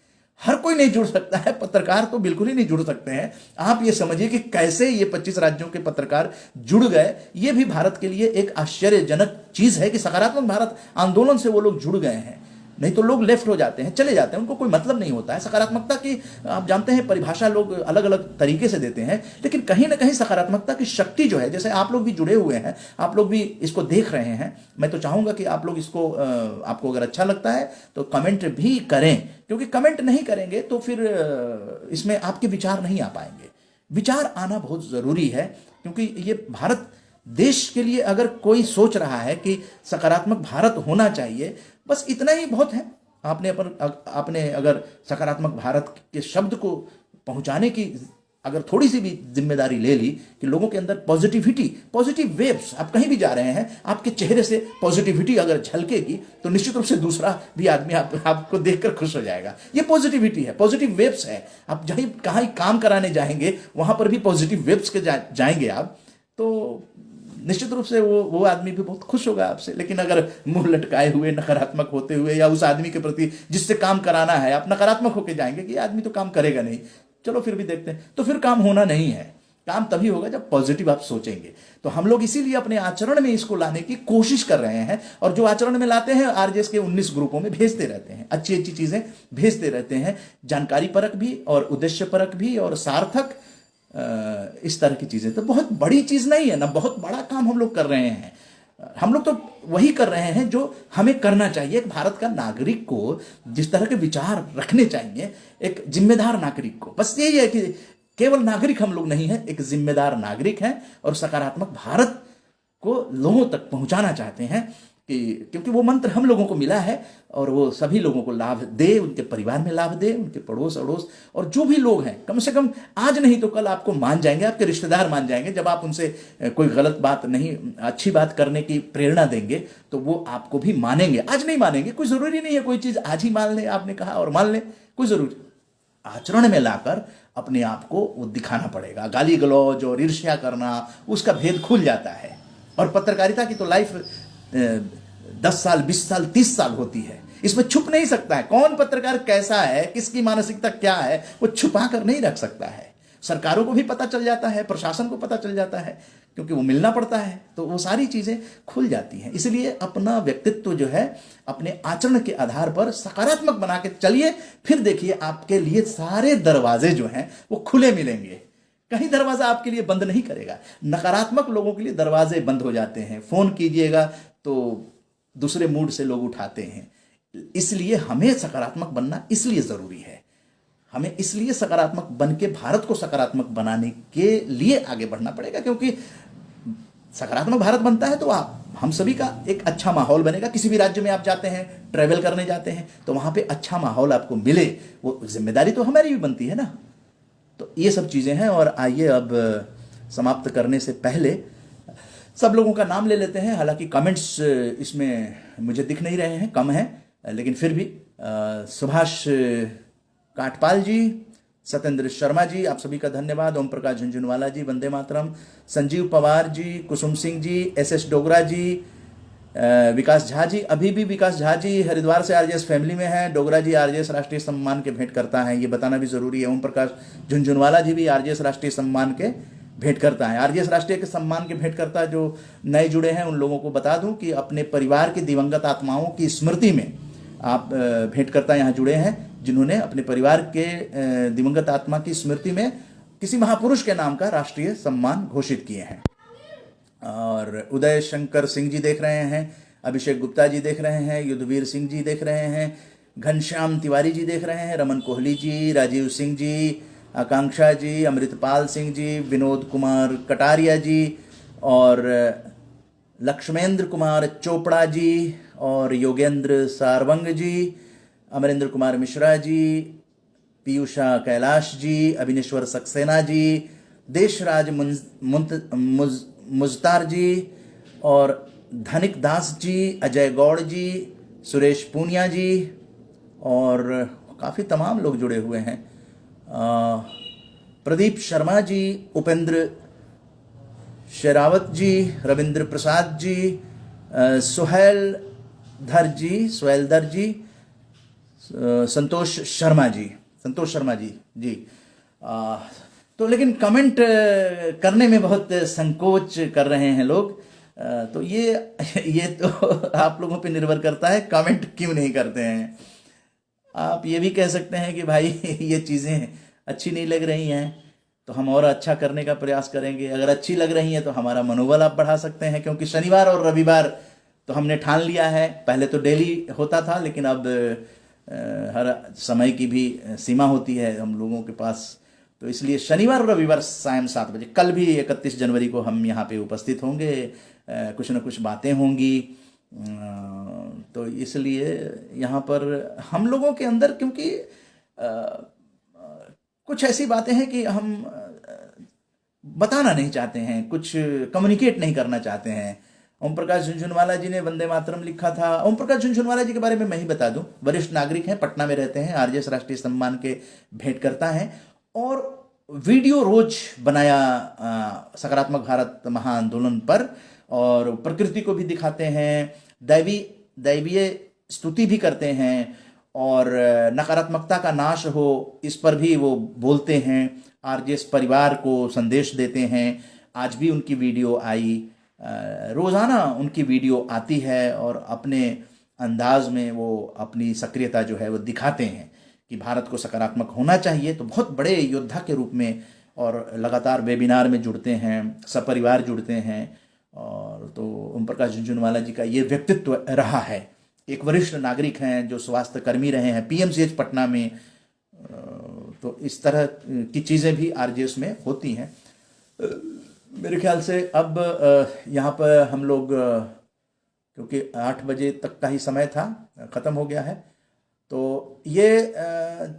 हर कोई नहीं जुड़ सकता है। पत्रकार तो बिल्कुल ही नहीं जुड़ सकते हैं। आप ये समझिए कि कैसे ये 25 राज्यों के पत्रकार जुड़ गए। ये भी भारत के लिए एक आश्चर्यजनक चीज है कि सकारात्मक भारत आंदोलन से वो लोग जुड़ गए हैं। नहीं तो लोग लेफ्ट हो जाते हैं, चले जाते हैं, उनको कोई मतलब नहीं होता है। सकारात्मकता की आप जानते हैं परिभाषा लोग अलग अलग तरीके से देते हैं, लेकिन कहीं ना कहीं सकारात्मकता की शक्ति जो है, जैसे आप लोग भी जुड़े हुए हैं, आप लोग भी इसको देख रहे हैं, मैं तो चाहूंगा कि आप लोग इसको आपको अगर अच्छा लगता है तो कमेंट भी करें, क्योंकि कमेंट नहीं करेंगे तो फिर इसमें आपके विचार नहीं आ पाएंगे। विचार आना बहुत जरूरी है, क्योंकि ये भारत देश के लिए अगर कोई सोच रहा है कि सकारात्मक भारत होना चाहिए, बस इतना ही बहुत है। आपने अगर सकारात्मक भारत के शब्द को पहुंचाने की अगर थोड़ी सी भी जिम्मेदारी ले ली कि लोगों के अंदर पॉजिटिविटी, पॉजिटिव वेव्स, आप कहीं भी जा रहे हैं आपके चेहरे से पॉजिटिविटी अगर झलकेगी तो निश्चित रूप से दूसरा भी आदमी आपको देखकर खुश हो जाएगा। ये पॉजिटिविटी है, पॉजिटिव वेव्स है। आप जहीं कहीं काम कराने जाएंगे वहां पर भी पॉजिटिव वेव्स के जाएंगे आप, तो निश्चित रूप से वो आदमी भी बहुत खुश होगा आपसे। लेकिन अगर मुंह लटकाए हुए, नकारात्मक होते हुए, या उस आदमी के प्रति जिससे काम कराना है आप नकारात्मक होकर जाएंगे कि ये आदमी तो काम करेगा नहीं, चलो फिर भी देखते हैं, तो फिर काम होना नहीं है। काम तभी होगा जब पॉजिटिव आप सोचेंगे। तो हम लोग इसीलिए अपने आचरण में इसको लाने की कोशिश कर रहे हैं, और जो आचरण में लाते हैं आरजेएस के 19 ग्रुपों में भेजते रहते हैं, अच्छी अच्छी चीजें भेजते रहते हैं, जानकारी परक भी और उद्देश्य परक भी और सार्थक, इस तरह की चीजें। तो बहुत बड़ी चीज नहीं है ना, बहुत बड़ा काम हम लोग कर रहे हैं। हम लोग तो वही कर रहे हैं जो हमें करना चाहिए। एक भारत का नागरिक को जिस तरह के विचार रखने चाहिए, एक जिम्मेदार नागरिक को, बस यही है कि केवल नागरिक हम लोग नहीं हैं, एक जिम्मेदार नागरिक हैं और सकारात्मक भारत को लोगों तक पहुंचाना चाहते हैं, क्योंकि वो मंत्र हम लोगों को मिला है और वो सभी लोगों को लाभ दे, उनके परिवार में लाभ दे, उनके पड़ोस अड़ोस, और जो भी लोग हैं कम से कम आज नहीं तो कल आपको मान जाएंगे, आपके रिश्तेदार मान जाएंगे। जब आप उनसे कोई गलत बात नहीं, अच्छी बात करने की प्रेरणा देंगे तो वो आपको भी मानेंगे। आज नहीं मानेंगे, कोई जरूरी नहीं है कोई चीज आज ही मान ले, आपने कहा और मान ले, कोई जरूरी, आचरण में लाकर अपने आप को वो दिखाना पड़ेगा। गाली गलौज और ईर्ष्या करना, उसका भेद खुल जाता है। और पत्रकारिता की तो लाइफ 10 साल, 20 साल, 30 साल होती है, इसमें छुप नहीं सकता है। कौन पत्रकार कैसा है, किसकी मानसिकता क्या है, वो छुपा कर नहीं रख सकता है। सरकारों को भी पता चल जाता है, प्रशासन को पता चल जाता है, क्योंकि वो मिलना पड़ता है, तो वो सारी चीजें खुल जाती हैं। इसलिए अपना व्यक्तित्व जो है अपने आचरण के आधार पर सकारात्मक बना के चलिए, फिर देखिए आपके लिए सारे दरवाजे जो हैं वो खुले मिलेंगे। कहीं दरवाजा आपके लिए बंद नहीं करेगा। नकारात्मक लोगों के लिए दरवाजे बंद हो जाते हैं, फोन कीजिएगा तो दूसरे मूड से लोग उठाते हैं। इसलिए हमें सकारात्मक बनना इसलिए जरूरी है, हमें इसलिए सकारात्मक बन के भारत को सकारात्मक बनाने के लिए आगे बढ़ना पड़ेगा, क्योंकि सकारात्मक भारत बनता है तो हम सभी का एक अच्छा माहौल बनेगा। किसी भी राज्य में आप जाते हैं, ट्रैवल करने जाते हैं, तो वहां पे अच्छा माहौल आपको मिले, वो जिम्मेदारी तो हमारी भी बनती है ना। तो ये सब चीजें हैं। और आइए अब समाप्त करने से पहले सब लोगों का नाम ले लेते हैं। हालांकि कमेंट्स इसमें मुझे दिख नहीं रहे हैं, कम हैं, लेकिन फिर भी सुभाष काटपाल जी, सत्येंद्र शर्मा जी, आप सभी का धन्यवाद। ओम प्रकाश झुंझुनवाला जी, वंदे मातरम। संजीव पवार जी, कुसुम सिंह जी, एस डोगरा जी, विकास झा जी, अभी भी विकास झा जी हरिद्वार से आरजेएस फैमिली में हैं। डोगरा जी आरजेएस राष्ट्रीय सम्मान के भेंट करता है, ये बताना भी जरूरी है। ओम प्रकाश झुंझुनवाला जी भी आरजेएस राष्ट्रीय सम्मान के भेंट करता है। आरजेएस राष्ट्रीय के सम्मान के भेंट करता, जो नए जुड़े हैं उन लोगों को बता दूं कि अपने परिवार की दिवंगत आत्माओं की स्मृति में आप भेंट करता यहाँ जुड़े हैं, जिन्होंने अपने परिवार के दिवंगत आत्मा की स्मृति में किसी महापुरुष के नाम का राष्ट्रीय सम्मान घोषित किए हैं। और उदय शंकर सिंह जी देख रहे हैं, अभिषेक गुप्ता जी देख रहे हैं, युद्धवीर सिंह जी देख रहे हैं, घनश्याम तिवारी जी देख रहे हैं, रमन कोहली जी, राजीव सिंह जी, आकांक्षा जी, अमृतपाल सिंह जी, विनोद कुमार कटारिया जी, और लक्ष्मेंद्र कुमार चोपड़ा जी, और योगेंद्र सारवंग जी, अमरेंद्र कुमार मिश्रा जी, पीयूषा कैलाश जी, अभिनेश्वर सक्सेना जी, देशराज मुज्तार जी, और धनिक दास जी, अजय गौड़ जी, सुरेश पूनिया जी, और काफ़ी तमाम लोग जुड़े हुए हैं। प्रदीप शर्मा जी, उपेंद्र शेरावत जी, रविंद्र प्रसाद जी, सुहेलधर जी, संतोष शर्मा जी जी। तो लेकिन कमेंट करने में बहुत संकोच कर रहे हैं लोग। तो ये तो आप लोगों पे निर्भर करता है कमेंट क्यों नहीं करते हैं। आप ये भी कह सकते हैं कि भाई ये चीज़ें अच्छी नहीं लग रही हैं तो हम और अच्छा करने का प्रयास करेंगे। अगर अच्छी लग रही हैं तो हमारा मनोबल आप बढ़ा सकते हैं, क्योंकि शनिवार और रविवार तो हमने ठान लिया है। पहले तो डेली होता था, लेकिन अब हर समय की भी सीमा होती है हम लोगों के पास। तो इसलिए शनिवार और रविवार सायं 7 बजे, कल भी 31 जनवरी को हम यहाँ पे उपस्थित होंगे। कुछ न कुछ बातें होंगी। तो इसलिए यहाँ पर हम लोगों के अंदर, क्योंकि कुछ ऐसी बातें हैं कि हम बताना नहीं चाहते हैं, कुछ कम्युनिकेट नहीं करना चाहते हैं। ओम प्रकाश झुनझुनवाला जी ने वंदे मातरम लिखा था। ओम प्रकाश झुनझुनवाला जी के बारे में मैं ही बता दूं, वरिष्ठ नागरिक हैं, पटना में रहते हैं, आरजेएस राष्ट्रीय सम्मान के भेंटकर्ता हैं और वीडियो रोज बनाया सकारात्मक भारत महाआंदोलन पर, और प्रकृति को भी दिखाते हैं, दैवीय स्तुति भी करते हैं, और नकारात्मकता का नाश हो इस पर भी वो बोलते हैं। आरजेएस परिवार को संदेश देते हैं। आज भी उनकी वीडियो आई, रोज़ाना उनकी वीडियो आती है और अपने अंदाज में वो अपनी सक्रियता जो है वो दिखाते हैं कि भारत को सकारात्मक होना चाहिए। तो बहुत बड़े योद्धा के रूप में, और लगातार वेबिनार में जुड़ते हैं, सपरिवार जुड़ते हैं। और तो ओम प्रकाश झुनझुनवाला जी का ये व्यक्तित्व रहा है। एक वरिष्ठ नागरिक हैं जो स्वास्थ्य कर्मी रहे हैं पीएमसीएच पटना में। तो इस तरह की चीज़ें भी आरजेएस में होती हैं। मेरे ख्याल से अब यहाँ पर हम लोग, क्योंकि 8 बजे तक का ही समय था, ख़त्म हो गया है। तो ये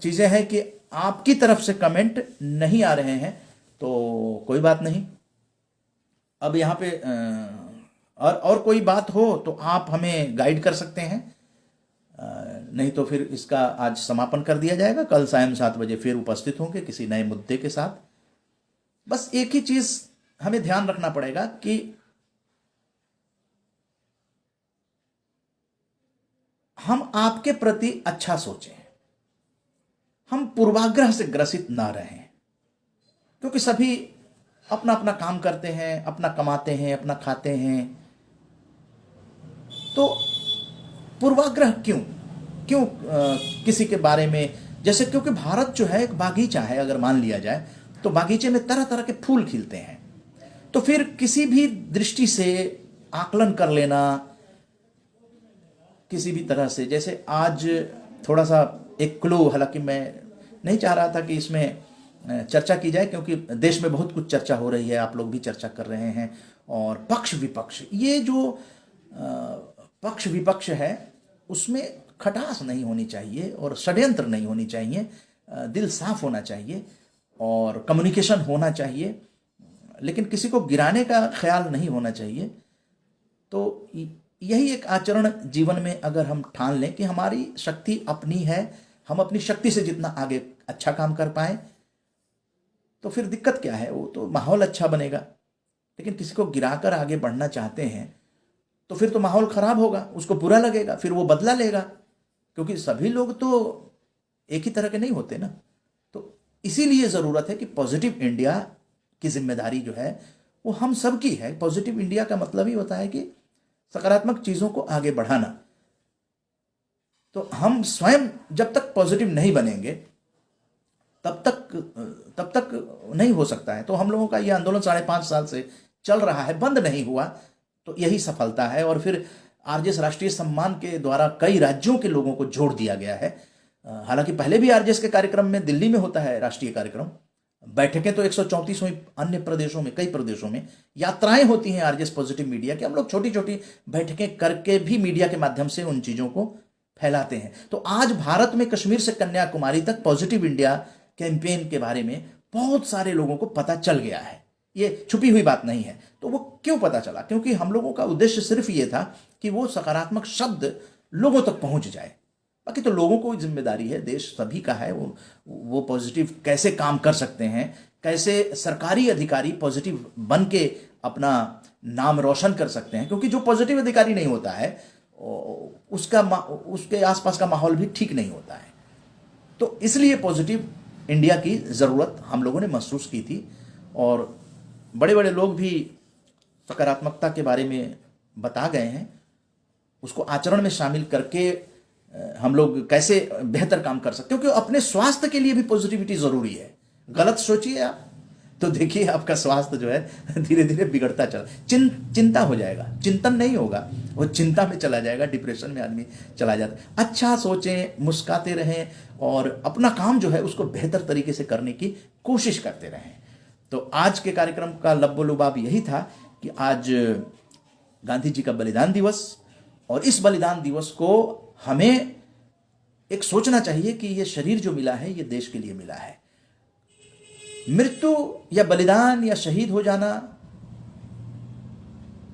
चीज़ें हैं कि आपकी तरफ से कमेंट नहीं आ रहे हैं, तो कोई बात नहीं। अब यहाँ पे और कोई बात हो तो आप हमें गाइड कर सकते हैं, नहीं तो फिर इसका आज समापन कर दिया जाएगा। कल सायं 7 बजे फिर उपस्थित होंगे किसी नए मुद्दे के साथ। बस एक ही चीज़ हमें ध्यान रखना पड़ेगा कि हम आपके प्रति अच्छा सोचें, हम पूर्वाग्रह से ग्रसित ना रहें, क्योंकि सभी अपना अपना काम करते हैं, अपना कमाते हैं, अपना खाते हैं। तो पूर्वाग्रह क्यों किसी के बारे में, जैसे क्योंकि भारत जो है एक बागीचा है, अगर मान लिया जाए तो बागीचे में तरह तरह के फूल खिलते हैं। तो फिर किसी भी दृष्टि से आकलन कर लेना, किसी भी तरह से, जैसे आज थोड़ा सा एक क्लू, हालांकि मैं नहीं चाह रहा था कि इसमें चर्चा की जाए, क्योंकि देश में बहुत कुछ चर्चा हो रही है, आप लोग भी चर्चा कर रहे हैं, और पक्ष विपक्ष, ये जो पक्ष विपक्ष है उसमें खटास नहीं होनी चाहिए और षड्यंत्र नहीं होनी चाहिए। दिल साफ होना चाहिए और कम्युनिकेशन होना चाहिए, लेकिन किसी को गिराने का ख्याल नहीं होना चाहिए। तो यही एक आचरण जीवन में अगर हम ठान लें कि हमारी शक्ति अपनी है, हम अपनी शक्ति से जितना आगे अच्छा काम कर पाएं, तो फिर दिक्कत क्या है, वो तो माहौल अच्छा बनेगा। लेकिन किसी को गिराकर आगे बढ़ना चाहते हैं तो फिर तो माहौल खराब होगा, उसको बुरा लगेगा, फिर वो बदला लेगा, क्योंकि सभी लोग तो एक ही तरह के नहीं होते ना। तो इसीलिए ज़रूरत है कि पॉजिटिव इंडिया की जिम्मेदारी जो है वो हम सब की है। पॉजिटिव इंडिया का मतलब ही होता है कि सकारात्मक चीज़ों को आगे बढ़ाना। तो हम स्वयं जब तक पॉजिटिव नहीं बनेंगे तब तक नहीं हो सकता है। तो हम लोगों का ये आंदोलन 5.5 साल से चल रहा है, बंद नहीं हुआ, तो यही सफलता है। और फिर आरजेएस राष्ट्रीय सम्मान के द्वारा कई राज्यों के लोगों को जोड़ दिया गया है। हालांकि पहले भी आरजेएस के कार्यक्रम में दिल्ली में होता है राष्ट्रीय कार्यक्रम, बैठकें तो 134 हुई, अन्य प्रदेशों में, कई प्रदेशों में यात्राएं होती हैं आरजेएस पॉजिटिव मीडिया की। हम लोग छोटी छोटी बैठकें करके भी मीडिया के माध्यम से उन चीज़ों को फैलाते हैं। तो आज भारत में कश्मीर से कन्याकुमारी तक पॉजिटिव इंडिया कैंपेन के बारे में बहुत सारे लोगों को पता चल गया है, ये छुपी हुई बात नहीं है। तो वो क्यों पता चला? क्योंकि हम लोगों का उद्देश्य सिर्फ ये था कि वो सकारात्मक शब्द लोगों तक पहुंच जाए। बाकी तो लोगों को जिम्मेदारी है, देश सभी का है, वो पॉजिटिव कैसे काम कर सकते हैं, कैसे सरकारी अधिकारी पॉजिटिव बन के अपना नाम रोशन कर सकते हैं, क्योंकि जो पॉजिटिव अधिकारी नहीं होता है उसके आसपास का माहौल भी ठीक नहीं होता है। तो इसलिए पॉजिटिव इंडिया की ज़रूरत हम लोगों ने महसूस की थी, और बड़े बड़े लोग भी सकारात्मकता के बारे में बता गए हैं। उसको आचरण में शामिल करके हम लोग कैसे बेहतर काम कर सकते हैं, क्योंकि अपने स्वास्थ्य के लिए भी पॉजिटिविटी ज़रूरी है। गलत सोचिए आप तो देखिए आपका स्वास्थ्य जो है धीरे धीरे बिगड़ता चला, चिंता हो जाएगा, चिंतन नहीं होगा, वो चिंता में चला जाएगा, डिप्रेशन में आदमी चला जाता है। अच्छा सोचें, मुस्कुराते रहें और अपना काम जो है उसको बेहतर तरीके से करने की कोशिश करते रहें। तो आज के कार्यक्रम का लब्बो लुबाब यही था कि आज गांधी जी का बलिदान दिवस, और इस बलिदान दिवस को हमें एक सोचना चाहिए कि ये शरीर जो मिला है ये देश के लिए मिला है। मृत्यु या बलिदान या शहीद हो जाना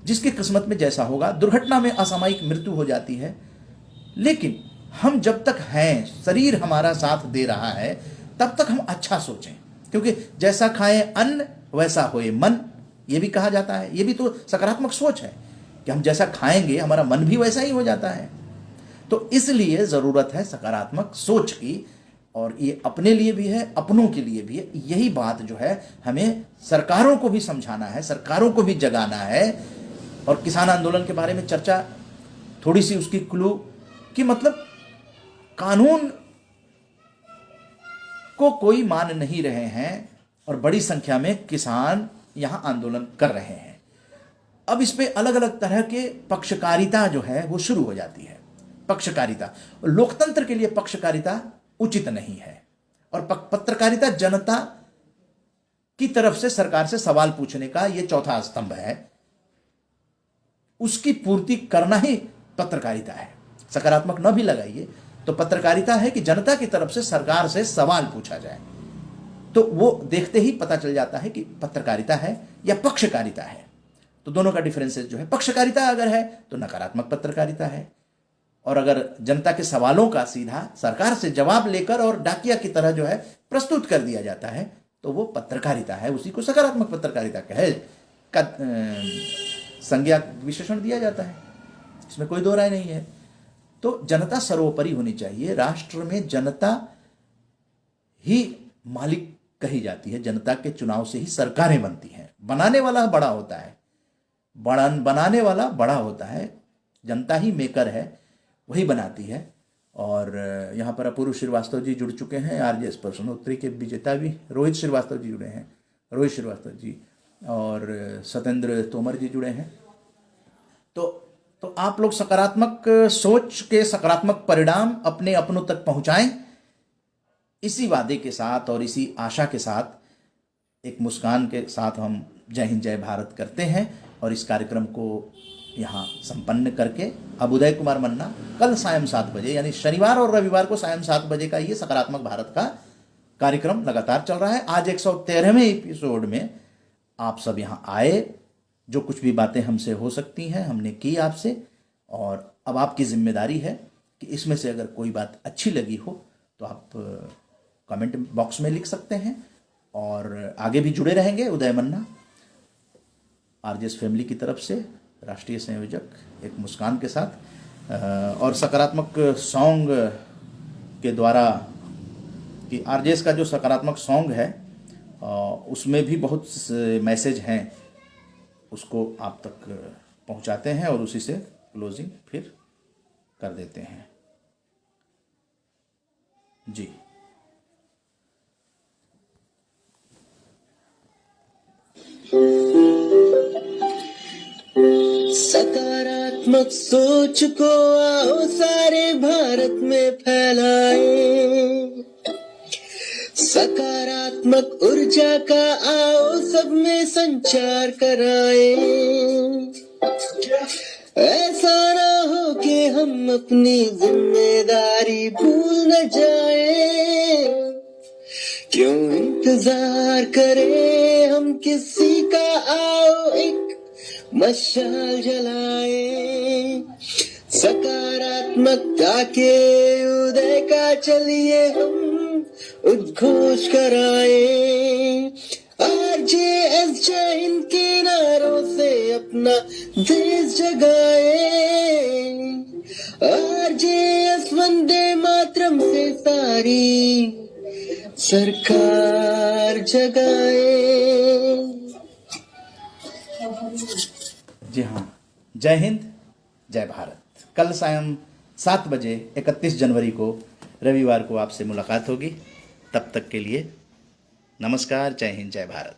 जिसकी किस्मत में जैसा होगा, दुर्घटना में असामयिक मृत्यु हो जाती है, लेकिन हम जब तक हैं, शरीर हमारा साथ दे रहा है, तब तक हम अच्छा सोचें, क्योंकि जैसा खाएं अन्न वैसा होए मन, ये भी कहा जाता है। ये भी तो सकारात्मक सोच है कि हम जैसा खाएंगे हमारा मन भी वैसा ही हो जाता है। तो इसलिए ज़रूरत है सकारात्मक सोच की, और ये अपने लिए भी है, अपनों के लिए भी है। यही बात जो है हमें सरकारों को भी समझाना है, सरकारों को भी जगाना है। और किसान आंदोलन के बारे में चर्चा थोड़ी सी उसकी क्लू कि मतलब कानून को कोई मान नहीं रहे हैं और बड़ी संख्या में किसान यहां आंदोलन कर रहे हैं। अब इस पे अलग अलग तरह के पक्षकारिता जो है वो शुरू हो जाती है। पक्षकारिता, लोकतंत्र के लिए पक्षकारिता उचित नहीं है, और पत्रकारिता जनता की तरफ से सरकार से सवाल पूछने का ये चौथा स्तंभ है, उसकी पूर्ति करना ही पत्रकारिता है। सकारात्मक न भी लगाइए तो पत्रकारिता है कि जनता की तरफ से सरकार से सवाल पूछा जाए, तो वो देखते ही पता चल जाता है कि पत्रकारिता है या पक्षकारिता है। तो दोनों का डिफरेंसेस जो है, पक्षकारिता अगर है तो नकारात्मक पत्रकारिता है, और अगर जनता के सवालों का सीधा सरकार से जवाब लेकर और डाकिया की तरह जो है प्रस्तुत कर दिया जाता है तो वो पत्रकारिता है, उसी को सकारात्मक पत्रकारिता का संज्ञा विशेषण दिया जाता है, इसमें कोई दो राय नहीं है। तो जनता सर्वोपरि होनी चाहिए। राष्ट्र में जनता ही मालिक कही जाती है, जनता के चुनाव से ही सरकारें बनती हैं। बनाने वाला बड़ा होता है, बनाने वाला बड़ा होता है, जनता ही मेकर है, वही बनाती है। और यहाँ पर अपूर्व श्रीवास्तव जी जुड़ चुके हैं, आरजेएस प्रश्नोत्तरी के विजेता भी रोहित श्रीवास्तव जी जुड़े हैं, रोहित श्रीवास्तव जी, और सत्येंद्र तोमर जी जुड़े हैं। तो आप लोग सकारात्मक सोच के सकारात्मक परिणाम अपने अपनों तक पहुँचाएं, इसी वादे के साथ और इसी आशा के साथ, एक मुस्कान के साथ हम जय हिंद जय भारत करते हैं। और इस कार्यक्रम को यहाँ संपन्न करके अब उदय कुमार मन्ना कल सायं 7 बजे, यानी शनिवार और रविवार को सायं 7 बजे का ये सकारात्मक भारत का कार्यक्रम लगातार चल रहा है। आज 113वें एपिसोड में आप सब यहाँ आए, जो कुछ भी बातें हमसे हो सकती हैं हमने की आपसे, और अब आपकी जिम्मेदारी है कि इसमें से अगर कोई बात अच्छी लगी हो तो आप कमेंट बॉक्स में लिख सकते हैं, और आगे भी जुड़े रहेंगे। उदय मन्ना, आरजेएस फैमिली की तरफ से राष्ट्रीय संयोजक, एक मुस्कान के साथ, और सकारात्मक सॉन्ग के द्वारा कि आरजेएस का जो सकारात्मक सॉन्ग है उसमें भी बहुत मैसेज हैं, उसको आप तक पहुंचाते हैं और उसी से क्लोजिंग फिर कर देते हैं जी। सकारात्मक सोच को आओ सारे भारत में फैलाएं, सकारात्मक ऊर्जा का आओ सब में संचार कराएं। ऐसा ना हो कि हम अपनी जिम्मेदारी भूल न जाएं, क्यों इंतजार करें हम किसी का, आओ एक मशाल जलाए। सकारात्मकता के उदय का चलिए हम उद्घोष कराएं। RJS जय हिंद के नारों से अपना देश जगाए। RJS वंदे मातरम से सारी सरकार जगाए। जी हाँ, जय हिंद जय भारत। कल सायं 7 बजे 31 जनवरी को रविवार को आपसे मुलाकात होगी। तब तक के लिए नमस्कार, जय हिंद जय भारत।